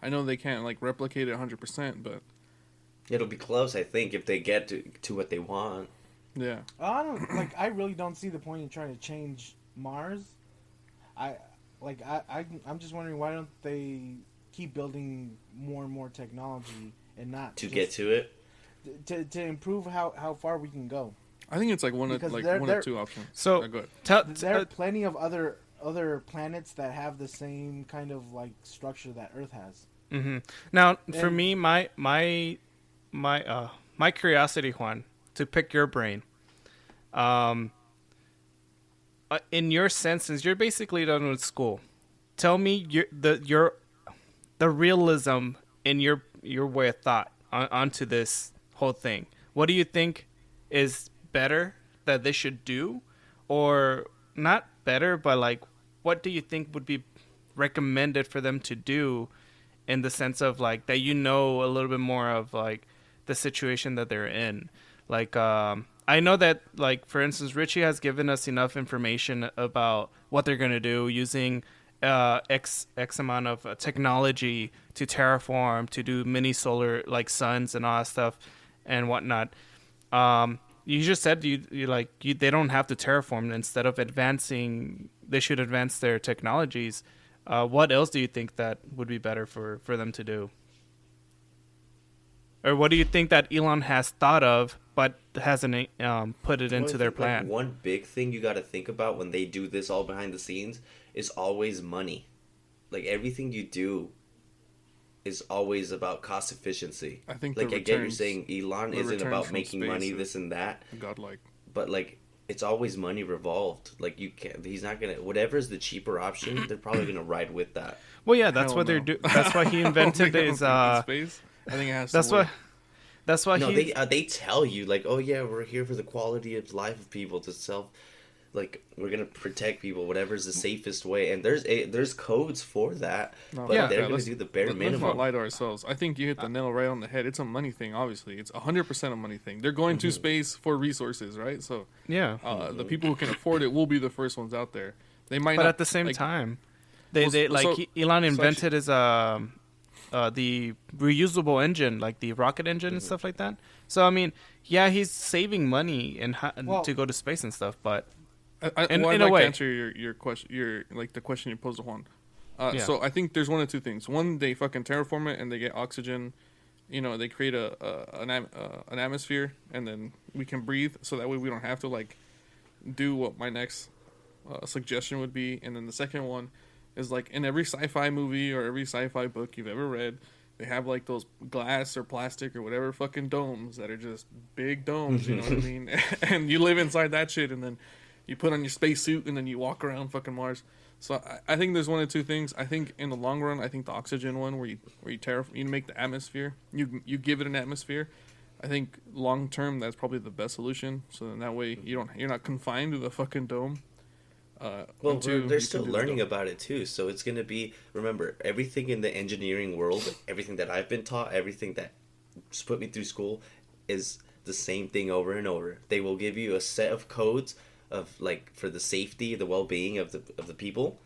I know they can't like replicate it 100%, but It'll be close, I think, if they get to what they want. yeah. I don't like. I really don't see the point in trying to change Mars. I I'm just wondering why don't they keep building more and more technology and not To just, get to it. to improve how far we can go. I think it's like one Because of two options. So Go ahead. There are plenty of other planets that have the same kind of like structure that Earth has. Now, for And- me, my curiosity, Juan, to pick your brain. In your sense, since you're basically done with school, tell me the realism in your way of thought onto this whole thing. What do you think is better that they should do, or not better, but like what do you think would be recommended for them to do, in the sense of like that a little bit more of like the situation that they're in, like I know that, like, for instance, Richie has given us enough information about what they're going to do using X amount of technology to terraform, to do mini solar, like, suns and all that stuff and whatnot. You just said they don't have to terraform. Instead of advancing, they should advance their technologies. What else do you think that would be better for them to do? Or what do you think that Elon has thought of but hasn't put it into their plan? Like, one big thing you got to think about when they do this all behind the scenes is always money. Like, everything you do is always about cost efficiency. I think like, the I get you're returns- saying Elon the isn't returns about from making space money, is this and that, Godlike. but like it's always money revolved. Like, you can't. He's not gonna. Whatever's the cheaper option, they're probably gonna ride with that. Well, yeah, that's Hell what they're no. doing. That's why he invented I don't his. think in space. I think it has. That's to work. why. That's why No, he. they tell you, like, oh yeah, we're here for the quality of life of people, to self, like, we're gonna protect people, whatever's the safest way, and there's codes for that, No, but Yeah. they're gonna let's- do the bare Let's minimum. not lie to ourselves. I think you hit the nail right on the head. It's a money thing, obviously. It's 100% a money thing. They're going to space for resources, right? So Yeah, the people who can afford it will be the first ones out there. They might but not. at the same like, time, Well, Elon so invented his the reusable engine, like the rocket engine and stuff like that. So I mean, yeah, he's saving money and Well- to go to space and stuff, but I'd in like a to way. answer your question, the question you posed to Juan. Yeah. So I think there's one of two things. One, they fucking terraform it and they get oxygen. You know, they create an atmosphere, and then we can breathe. So that way we don't have to like do what my next suggestion would be. And then the second one is like in every sci-fi movie or every sci-fi book you've ever read, they have like those glass or plastic or whatever fucking domes that are just big domes. You know what I mean? And you live inside that shit, and then you put on your spacesuit and then you walk around fucking Mars. So I think there's one of two things. I think in the long run, I think the oxygen one, where you make the atmosphere, you give it an atmosphere. I think long term that's probably the best solution. So then that way you're not confined to the fucking dome. Well, they're still learning about it too, so it's gonna be. Remember, everything in the engineering world, everything that I've been taught, everything that just put me through school, is the same thing over and over. They will give you a set of codes of like for the safety, the well-being of the people,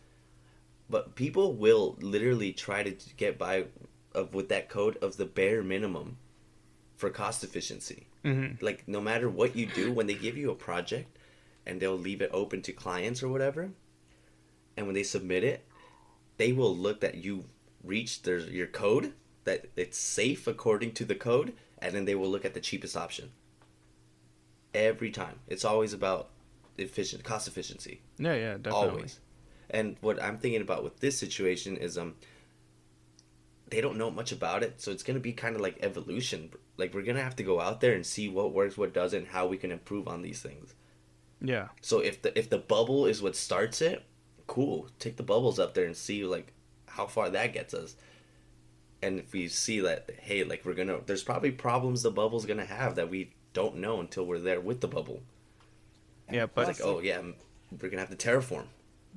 but people will literally try to get by with that code of the bare minimum for cost efficiency. Mm-hmm. Like, no matter what you do, when they give you a project and they'll leave it open to clients or whatever, and when they submit it, they will look that you reached your code, that it's safe according to the code, and then they will look at the cheapest option. Every time. It's always about cost efficiency. yeah, definitely. Always. And what I'm thinking about with this situation is they don't know much about it, so it's going to be kind of like evolution. Like, we're going to have to go out there and see what works, what doesn't, how we can improve on these things. Yeah. So if the bubble is what starts it, cool. Take the bubbles up there and see like how far that gets us. And if we see that, hey, like, there's probably problems the bubble's gonna have that we don't know until we're there with the bubble. Yeah, but Like, oh yeah, we're gonna have to terraform.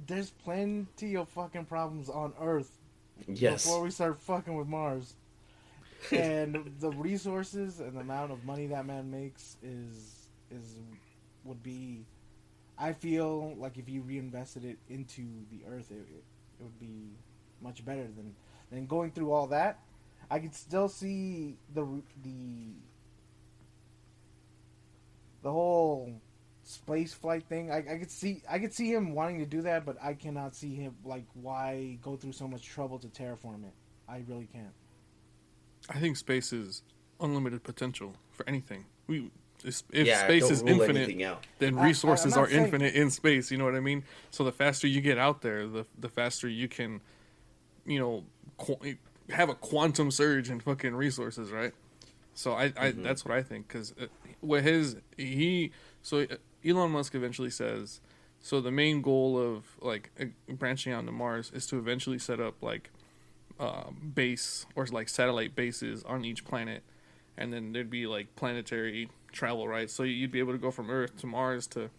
There's plenty of fucking problems on Earth Yes. before we start fucking with Mars. And the resources and the amount of money that man makes would be, I feel like if you reinvested it into the Earth, it would be much better and going through all that, I could still see the whole space flight thing. I could see him wanting to do that, but I cannot see him like why go through so much trouble to terraform it. I really can't. I think space is unlimited potential for anything. If Yeah, space don't is rule infinite, anything out. then I'm resources not are saying- infinite in space. You know what I mean? So the faster you get out there, the faster you can, have a quantum surge in fucking resources, right? So I that's what I think, because Elon Musk eventually says, so the main goal of like branching out into Mars is to eventually set up like base or like satellite bases on each planet, and then there'd be like planetary travel, right? So you'd be able to go from Earth to Mars to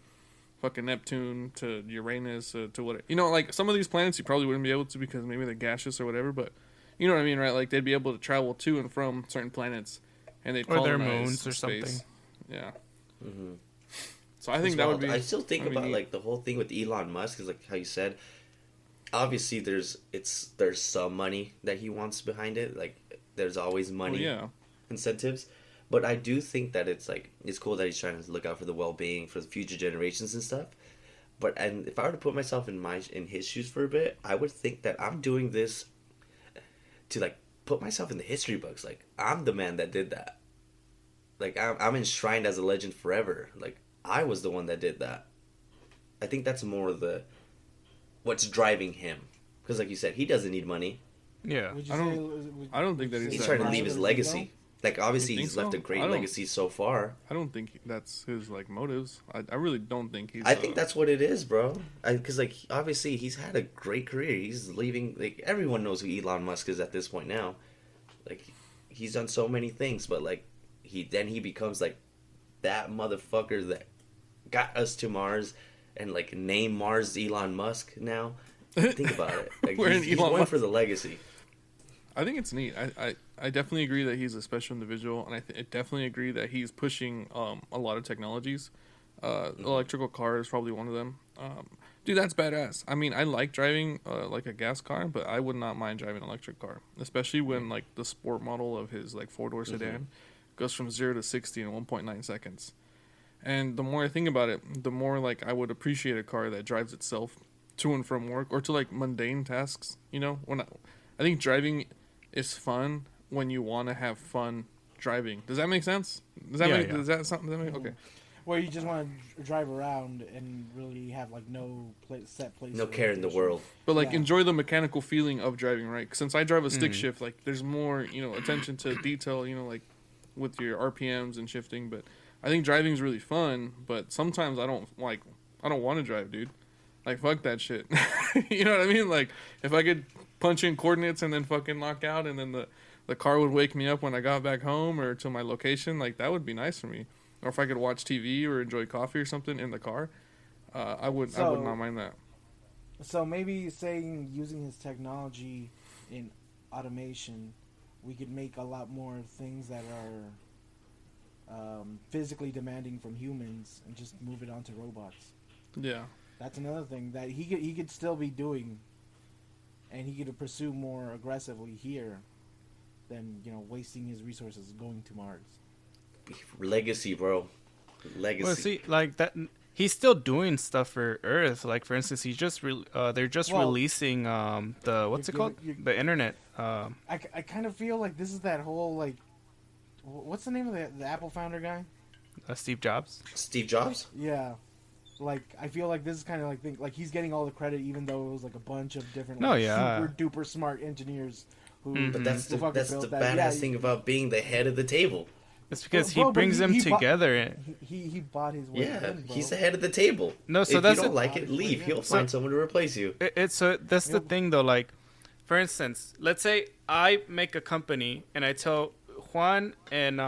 fucking Neptune to Uranus to what, like some of these planets you probably wouldn't be able to because maybe they're gaseous or whatever, but you know what I mean, right? Like they'd be able to travel to and from certain planets, and they'd Or their colonize moons or space. something. Yeah. Mm-hmm. So I think that would be. I still think that'd be about neat. like the whole thing with Elon Musk is like how you said. Obviously, there's some money that he wants behind it. Like there's always money incentives, but I do think that it's cool that he's trying to look out for the well-being for the future generations and stuff. And if I were to put myself in his shoes for a bit, I would think that I'm doing this to like put myself in the history books. Like I'm the man that did that. Like I'm enshrined as a legend forever. Like I was the one that did that. I think that's more what's driving him, because like you said, he doesn't need money. Yeah. I don't think that He's that trying to much. leave his legacy. Like obviously You think he's left so? a great I don't- legacy so far. I don't think that's his like motives. I really don't think he's. I think that's what it is, bro. Because like obviously he's had a great career. He's leaving. Like everyone knows who Elon Musk is at this point now. Like he's done so many things, but like he becomes like that motherfucker that got us to Mars and like name Mars Elon Musk now. Think about it. Like, We're in he's Elon going Musk. for the legacy. I think it's neat. I definitely agree that he's a special individual, and I definitely agree that he's pushing a lot of technologies. Electrical car is probably one of them. Dude, that's badass. I mean, I like driving like a gas car, but I would not mind driving an electric car, especially when like the sport model of his like 4-door sedan goes from 0 to 60 in 1.9 seconds. And the more I think about it, the more like I would appreciate a car that drives itself to and from work or to like mundane tasks. When I think driving is fun when you want to have fun driving. Does that make sense? Does that Yeah. does that make okay? Where you just want to drive around and really have like no set place. No for care in the vacation. world. But like Yeah. enjoy the mechanical feeling of driving, right? Since I drive a stick shift, like there's more, attention to detail, like with your RPMs and shifting. But I think driving is really fun. But sometimes I don't want to drive, dude. Like fuck that shit. You know what I mean? Like if I could punch in coordinates and then fucking lock out, and then the car would wake me up when I got back home or to my location, like that would be nice for me. Or if I could watch TV or enjoy coffee or something in the car, I would not mind that. So maybe saying using his technology in automation, we could make a lot more things that are physically demanding from humans and just move it onto robots. Yeah. That's another thing that he could still be doing, and he could pursue more aggressively here than wasting his resources going to Mars. Legacy, bro. Legacy. Well, see, like that, he's still doing stuff for Earth. Like for instance, they're just releasing the what's it called? The internet. I kind of feel like this is that whole like, what's the name of the Apple founder guy? Steve Jobs. Steve Jobs? Yeah. Like I feel like this is kind of like he's getting all the credit, even though it was like a bunch of different super duper smart engineers who. But that's the built badass that. thing about being the head of the table. It's because Bro, he brings them together. He bought his way Yeah, in, bro. he's the head of the table. No, so if that's you don't the- like it, leave. He'll find someone to replace you. That's the thing though. Like, for instance, let's say I make a company and I tell Juan and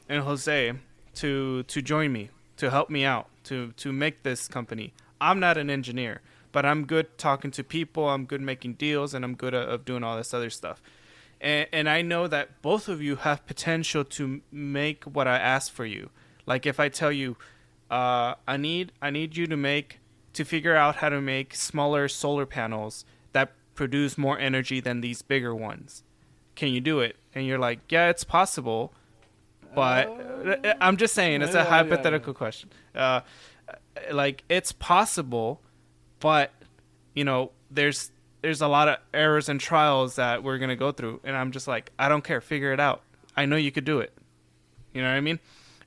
Jose to join me, to help me out, to make this company. I'm not an engineer, but I'm good talking to people. I'm good making deals, and I'm good at doing all this other stuff. And I know that both of you have potential to make what I ask for you. Like if I tell you, I need you to figure out how to make smaller solar panels that produce more energy than these bigger ones. Can you do it? And you're like, yeah, it's possible. But I'm just saying, it's a hypothetical question. Like, it's possible, but, you know, there's a lot of errors and trials that we're going to go through. And I'm just like, I don't care. Figure it out. I know you could do it. You know what I mean?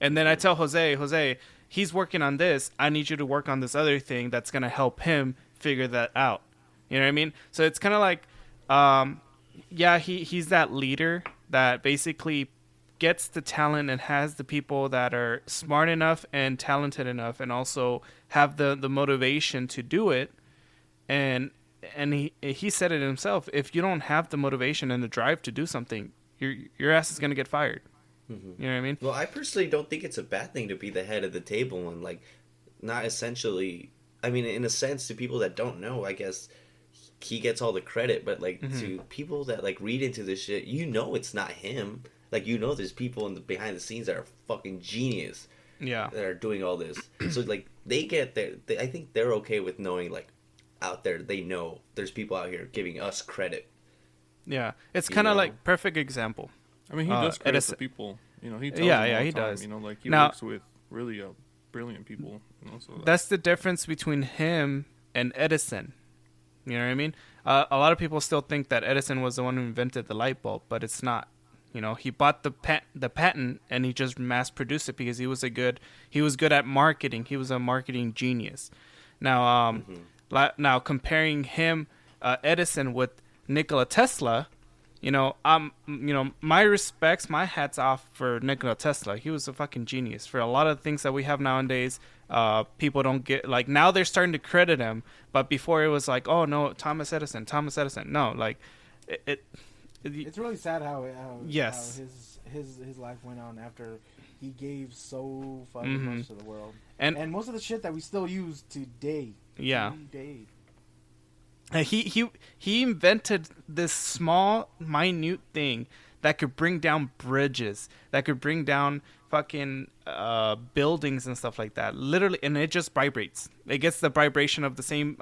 And then I tell Jose, he's working on this. I need you to work on this other thing that's going to help him figure that out. You know what I mean? So it's kind of like, yeah, he's that leader that basically gets the talent and has the people that are smart enough and talented enough and also have the motivation to do it. And he said it himself. If you don't have the motivation and the drive to do something, your ass is going to get fired. Mm-hmm. You know what I mean? Well, I personally don't think it's a bad thing to be the head of the table and, like, not essentially... I mean, in a sense, to people that don't know, I guess he gets all the credit, but, like, to people that, like, read into this shit, you know it's not him. Like, you know there's people behind the scenes that are fucking genius. Yeah. That are doing all this. So, like, they get there. I think they're okay with knowing, like, out there, they know there's people out here giving us credit. Yeah. It's kind of like, perfect example. I mean, he does credit the people. You know, he tells them all the he time, does. You know, like, he works with really brilliant people. You know, so that's the difference between him and Edison. You know what I mean? A lot of people still think that Edison was the one who invented the light bulb, but it's not. You know, he bought the patent and he just mass produced it because he was good at marketing. He was a marketing genius. Now, now comparing him, Edison, with Nikola Tesla, you know, my respects, my hats off for Nikola Tesla. He was a fucking genius. For a lot of things that we have nowadays, people don't get, like, now they're starting to credit him, but before it was like, oh no, Thomas Edison. No, like, it's really sad how yes, how his life went on after he gave so fucking much to the world, and most of the shit that we still use today. Yeah. He invented this small, minute thing that could bring down bridges, that could bring down fucking buildings and stuff like that. Literally, and it just vibrates. It gets the vibration of the same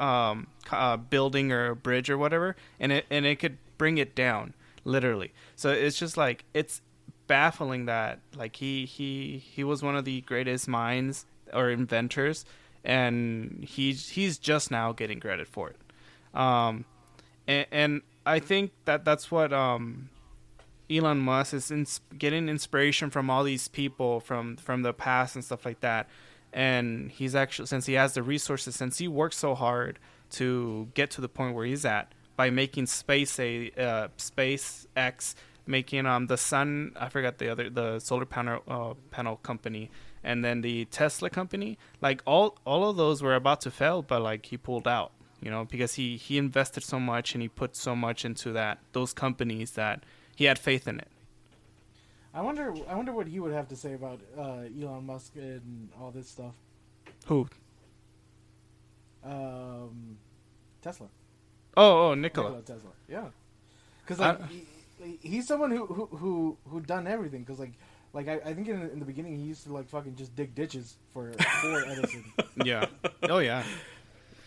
building or bridge or whatever, and it could bring it down, literally. So it's just like, it's baffling that, like, he was one of the greatest minds or inventors, and he's just now getting credit for it. And I think that's what Elon Musk is getting inspiration from all these people from the past and stuff like that. And he's actually, since he has the resources, since he worked so hard to get to the point where he's at by making SpaceX, making the sun, I forgot the solar panel company, and then the Tesla company, like all of those were about to fail, but like he pulled out. You know, because he invested so much and he put so much into those companies that he had faith in it. I wonder what he would have to say about Elon Musk and all this stuff. Who? Tesla. Oh, Nikola Tesla. Yeah, because like he's someone who done everything. Because like I think in the beginning he used to like fucking just dig ditches for Edison. Yeah. Oh yeah.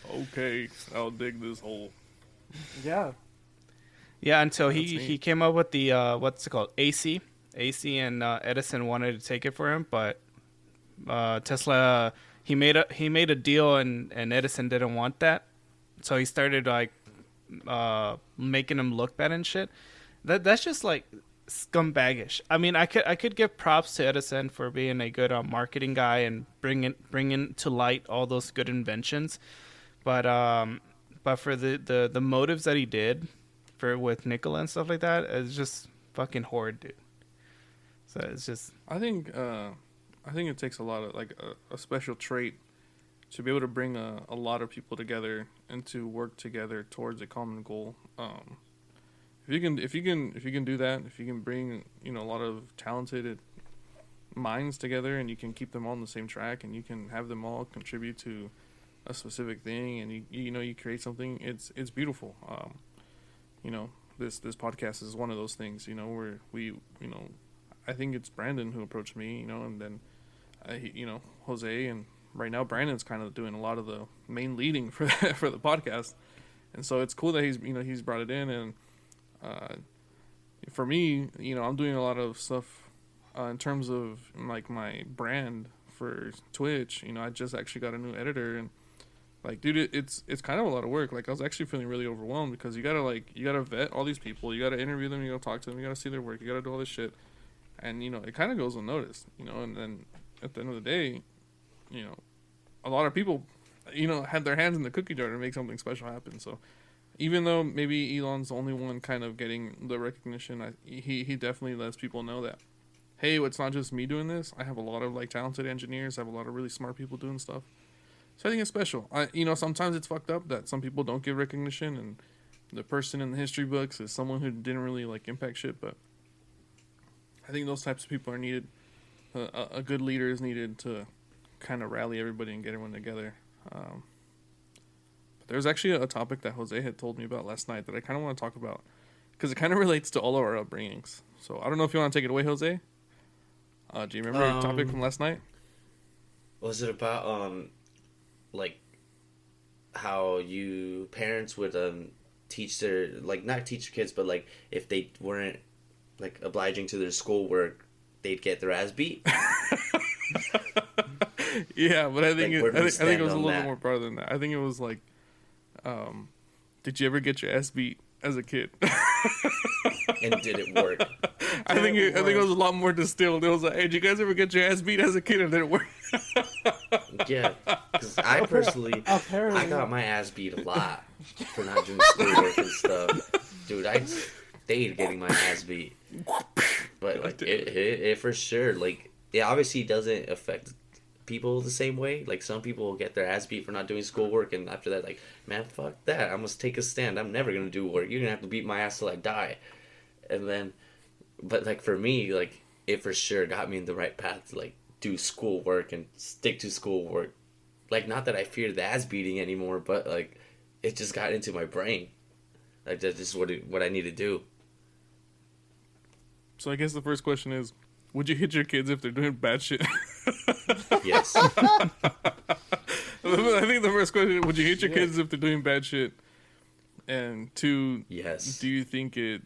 Okay, I'll dig this hole. Yeah. Yeah, until he came up with the what's it called, AC, and Edison wanted to take it for him, but Tesla he made a deal and Edison didn't want that, so he started like making him look bad and shit. That's just like scumbaggish. I mean, I could give props to Edison for being a good marketing guy and bringing to light all those good inventions. But for the motives that he did with Nikola and stuff like that, it's just fucking horrid, dude. So it's just, I think it takes a lot of like a special trait to be able to bring a lot of people together and to work together towards a common goal. If you can do that, if you can bring, you know, a lot of talented minds together and you can keep them all on the same track and you can have them all contribute to a specific thing, and you create something. It's beautiful. You know, this podcast is one of those things. You know, where I think it's Brandon who approached me. You know, and then Jose, and right now Brandon's kind of doing a lot of the main leading for the podcast. And so it's cool that he's brought it in. And for me, I'm doing a lot of stuff in terms of like my brand for Twitch. I just actually got a new editor, and like, dude, it's kind of a lot of work. Like, I was actually feeling really overwhelmed because you gotta vet all these people, you gotta interview them, you gotta talk to them, you gotta see their work, you gotta do all this shit, and it kind of goes unnoticed, and then at the end of the day, a lot of people, had their hands in the cookie jar to make something special happen. So even though maybe Elon's the only one kind of getting the recognition, he definitely lets people know that, hey, it's not just me doing this. I have a lot of like talented engineers. I have a lot of really smart people doing stuff. So I think it's special. Sometimes it's fucked up that some people don't give recognition, and the person in the history books is someone who didn't really like impact shit. But I think those types of people are needed. A good leader is needed to kind of rally everybody and get everyone together. But there's actually a topic that Jose had told me about last night that I kind of want to talk about because it kind of relates to all of our upbringings. So I don't know if you want to take it away, Jose. Do you remember the topic from last night? Was it about like how you parents would teach their, like, not teach their kids, but like if they weren't like obliging to their schoolwork, they'd get their ass beat? Yeah, but I think it was a little bit more broader than that. I think it was like, did you ever get your ass beat as a kid? And did it work? I think it was a lot more distilled. It was like, hey, did you guys ever get your ass beat as a kid and did it work? Yeah, because I personally, I got my ass beat a lot for not doing schoolwork and stuff. Dude, I stayed getting my ass beat. But like, it for sure, like, it obviously doesn't affect people the same way. Like, some people will get their ass beat for not doing schoolwork, and after that, like, man, fuck that, I must take a stand, I'm never gonna do work, you're gonna have to beat my ass till I die. And then, but like, for me, like, it for sure got me in the right path to like do schoolwork and stick to schoolwork. Like, not that I fear the ass beating anymore, but like, it just got into my brain, like, that's just what I need to do. So I guess the first question is, would you hit your kids if they're doing bad shit? Yes. I think the first question is, would you hit your kids if they're doing bad shit? And two, yes. Do you think it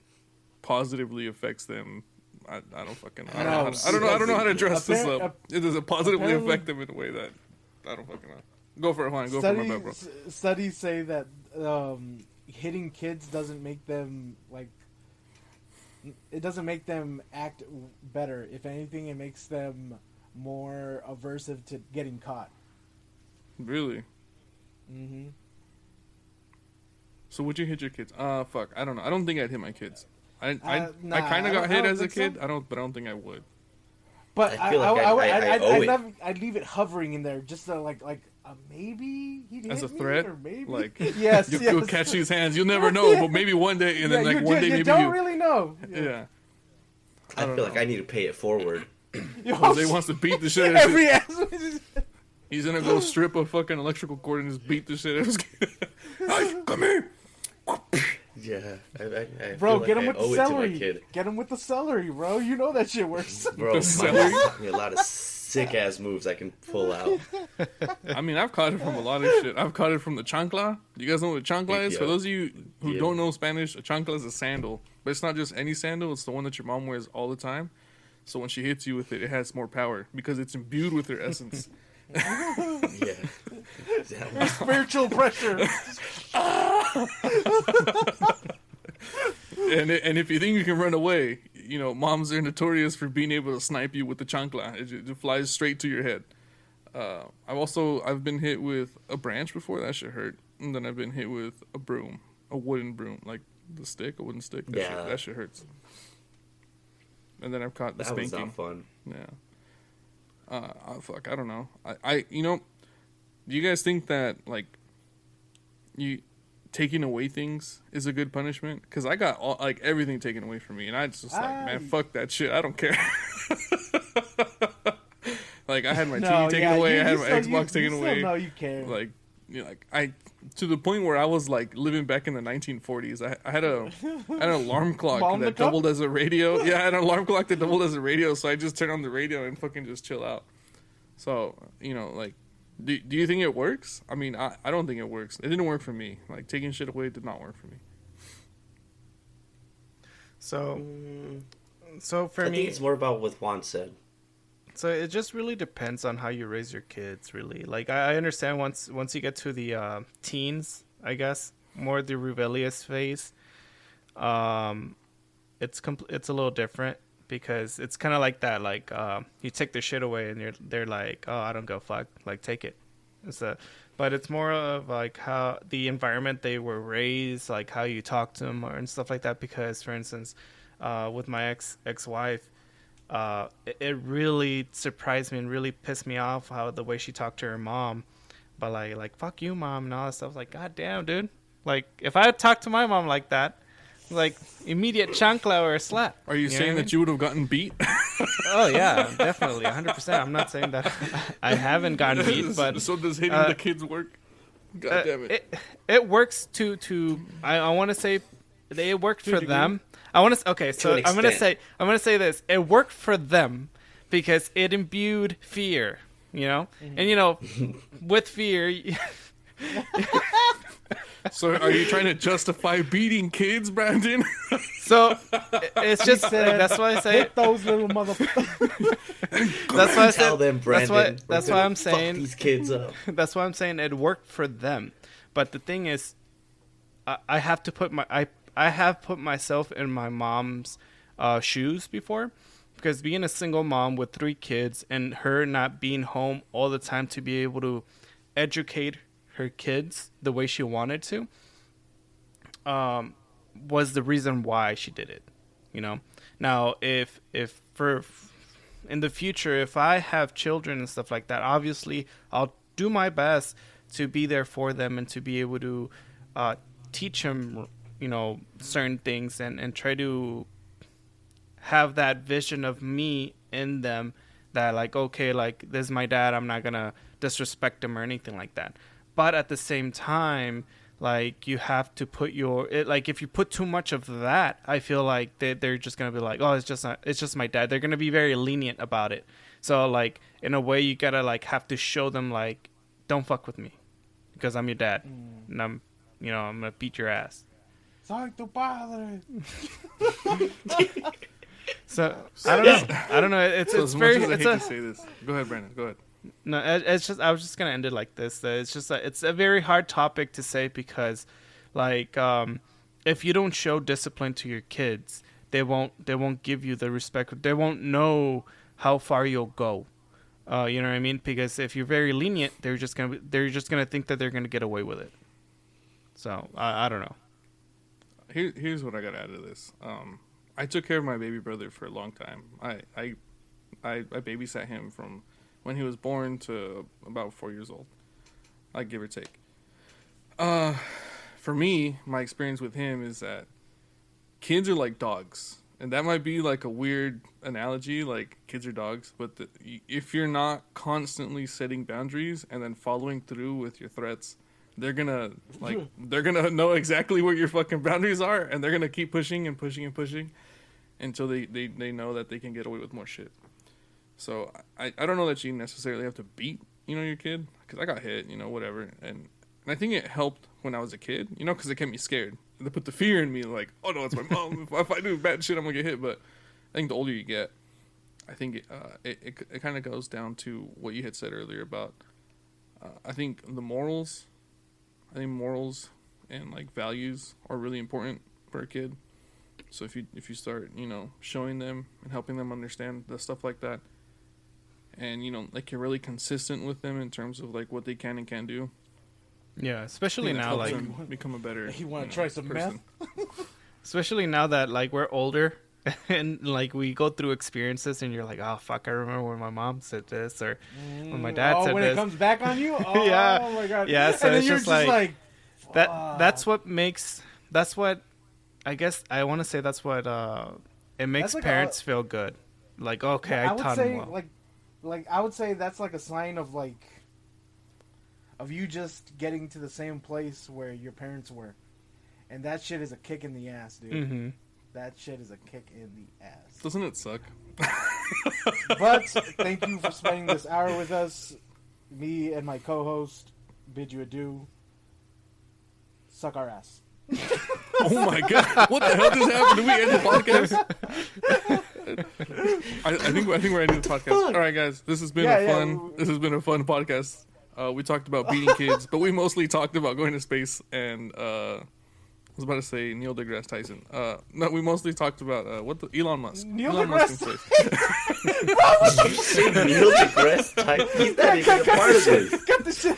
positively affects them? I don't fucking know. No, I don't know how to dress this up. Does it positively affect them in a way that I don't fucking know? Go for it, Juan. Go for it, my bad, bro. Studies say that hitting kids doesn't make them like. It doesn't make them act better. If anything, it makes them more aversive to getting caught. Really? Mm-hmm. So would you hit your kids? Fuck. I don't know. I don't think I'd hit my kids. I Nah, kind of got hit as a kid. So. I don't think I would. But I feel like I'd leave it hovering in there just to like maybe he'd hit as a me, threat, or maybe like yes, you'll catch these hands. You'll never know, but maybe one day, and then like one day you maybe don't really know. Yeah. I feel like I need to pay it forward. Jose wants to beat the shit out of every his. He's gonna go strip a fucking electrical cord and just beat the shit out of his kid. Hey, come here. Yeah, I bro, feel get like him with I owe the it to my celery. kid. Get him with the celery, bro. You know that shit works. Bro, my celery? dad taught me a lot of sick ass moves I can pull out. I mean, I've caught it from a lot of shit. I've caught it from the chancla. Do you guys know what a chancla is? For those of you who don't know Spanish, a chancla is a sandal. But it's not just any sandal. It's the one that your mom wears all the time. So when she hits you with it, it has more power because it's imbued with her essence. Yeah. Spiritual pressure. And if you think you can run away, moms are notorious for being able to snipe you with the chancla. It flies straight to your head. I've been hit with a branch before. That shit hurt. And then I've been hit with a broom, a wooden broom, like a wooden stick. That shit hurts. And then I've caught the spanking. That was not fun. Yeah. Fuck, I don't know. Do you guys think that like you taking away things is a good punishment? Because I got everything taken away from me, and I just man, fuck that shit. I don't care. Like I had my TV taken away. I had my Xbox taken away. No, you care. Like I to the point where I was like living back in the 1940s. I had an alarm clock that doubled as a radio. Yeah, I had an alarm clock that doubled as a radio. So I just turn on the radio and fucking just chill out. So like Do you think it works? I mean, I don't think it works. It didn't work for me. Like, taking shit away did not work for me. So for I me, think it's more about what Juan said. so it just really depends on how you raise your kids. Really, like I understand once you get to the teens, I guess more the rebellious phase. It's a little different because it's kind of like that. Like you take their shit away and they're like, oh, I don't go fuck. Like take it. But it's more of like how the environment they were raised, like how you talk to them and stuff like that. Because for instance, with my ex-wife, it really surprised me and really pissed me off how the way she talked to her mom. But like fuck you, mom, and all that stuff. I was like, god damn, dude. Like if I had talked to my mom like that, like immediate chancla or a slap. Are you saying that you would have gotten beat? Oh yeah, definitely, 100%. I'm not saying that I haven't gotten beat, but so does hitting the kids work? God damn it! It works to I want to say it worked for them. I want to okay, so I'm gonna say this. It worked for them because it imbued fear, you know, and you know, with fear. So are you trying to justify beating kids, Brandon? So it's just that's why I say hit those little motherfuckers. That's why I Tell said them, Brandon. that's why I'm Fuck saying these kids up. that's why I'm saying it worked for them. But the thing is, I have to put I have put myself in my mom's shoes before, because being a single mom with 3 kids and her not being home all the time to be able to educate her kids the way she wanted to, was the reason why she did it. You know, now if for in the future, if I have children and stuff like that, obviously I'll do my best to be there for them and to be able to teach them, you know, certain things and try to have that vision of me in them, that like, okay, like this is my dad, I'm not gonna disrespect him or anything like that. But at the same time, like you have to put like if you put too much of that, I feel like they're just gonna be like, oh, it's just my dad. They're gonna be very lenient about it. So like in a way, you gotta like have to show them like, don't fuck with me, because I'm your dad, and I'm gonna beat your ass. Soy tu padre. So I don't know. It's as very. much as I hate to say this. Go ahead, Brandon. Go ahead. No, it's just I was just gonna end it like this. It's just it's a very hard topic to say because, like, if you don't show discipline to your kids, they won't give you the respect. They won't know how far you'll go. You know what I mean? Because if you're very lenient, they're just gonna think that they're gonna get away with it. So I don't know. Here's what I got out of this. I took care of my baby brother for a long time. I babysat him from when he was born to about 4 years old, like give or take. For me, my experience with him is that kids are like dogs, and that might be like a weird analogy, like kids are dogs. But if you're not constantly setting boundaries and then following through with your threats, they're gonna know exactly where your fucking boundaries are, and they're gonna keep pushing and pushing and pushing until they know that they can get away with more shit. So I don't know that you necessarily have to beat, your kid, because I got hit, whatever. And I think it helped when I was a kid, because it kept me scared. They put the fear in me, like, oh no, it's my mom. If I do bad shit, I'm gonna get hit. But I think the older you get, I think it kind of goes down to what you had said earlier about, I think morals and like values are really important for a kid. So if you start, showing them and helping them understand the stuff like that, and like you're really consistent with them in terms of like what they can and can't do. Yeah, especially now, like them become a better. You want to try some person. meth? Especially now that like we're older and like we go through experiences, and you're like, oh fuck, I remember when my mom said this, or when my dad said when this. it comes back on you. Oh, Yeah. Oh my god. Yeah, so and then it's you're just like fuck. that's what I guess I want to say that's what it makes like parents feel good. Like, okay, I taught them well. Like I would say that's like a sign of of you just getting to the same place where your parents were, and that shit is a kick in the ass, dude. Mm-hmm. That shit is a kick in the ass. Doesn't it suck? But thank you for spending this hour with us. me and my co-host bid you adieu. Suck our ass. Oh my god! What the hell just happened? Did we end the podcast? I think we're ending the podcast. All right, guys. This has been This has been a fun podcast. We talked about beating kids, but we mostly talked about going to space and I was about to say Neil deGrasse Tyson. No, we mostly talked about Elon Musk. Elon Musk in space. Did you say Neil deGrasse Tyson? He's not even a part of this. Cut the shit.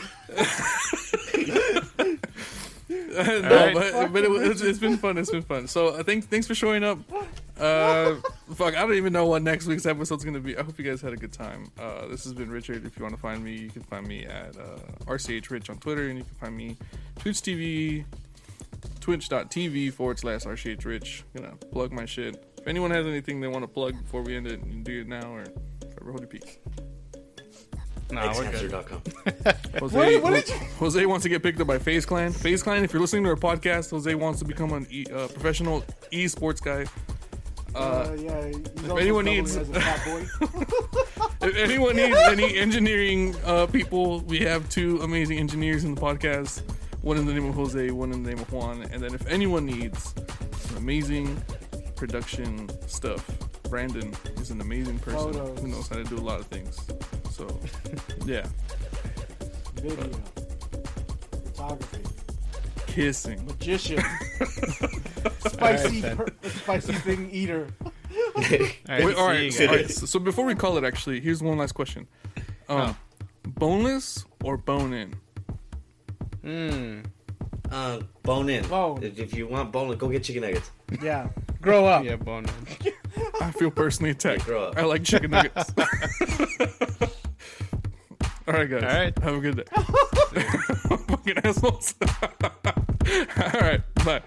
But it's been fun. It's been fun. So thanks for showing up. Fuck, I don't even know what next week's episode's gonna be. I hope you guys had a good time. This has been Richard. If you want to find me, you can find me at RCHRich on Twitter, and you can find me twitch.tv/RCHRich. Gonna plug my shit. If anyone has anything they want to plug before we end it, you can do it now or hold your peace. Nah, we're good. Xhamster.com. Jose wants to get picked up by FaZe Clan. FaZe Clan, if you're listening to our podcast, Jose wants to become a professional esports guy. If anyone needs- If anyone needs any engineering people, we have 2 amazing engineers in the podcast. One in the name of Jose, one in the name of Juan. And then if anyone needs some amazing production stuff, Brandon is an amazing person who knows how to do a lot of things. So, yeah. Video. Photography. Kissing. Magician. Spicy thing eater. All right. So before we call it, actually, here's one last question. Boneless or bone-in? Bone in. Bone. If you want bone, go get chicken nuggets. Yeah. Grow up. Yeah, bone. I feel personally attacked. Grow up. I like chicken nuggets. All right, guys. All right. Have a good day. Fucking assholes. All right. Bye.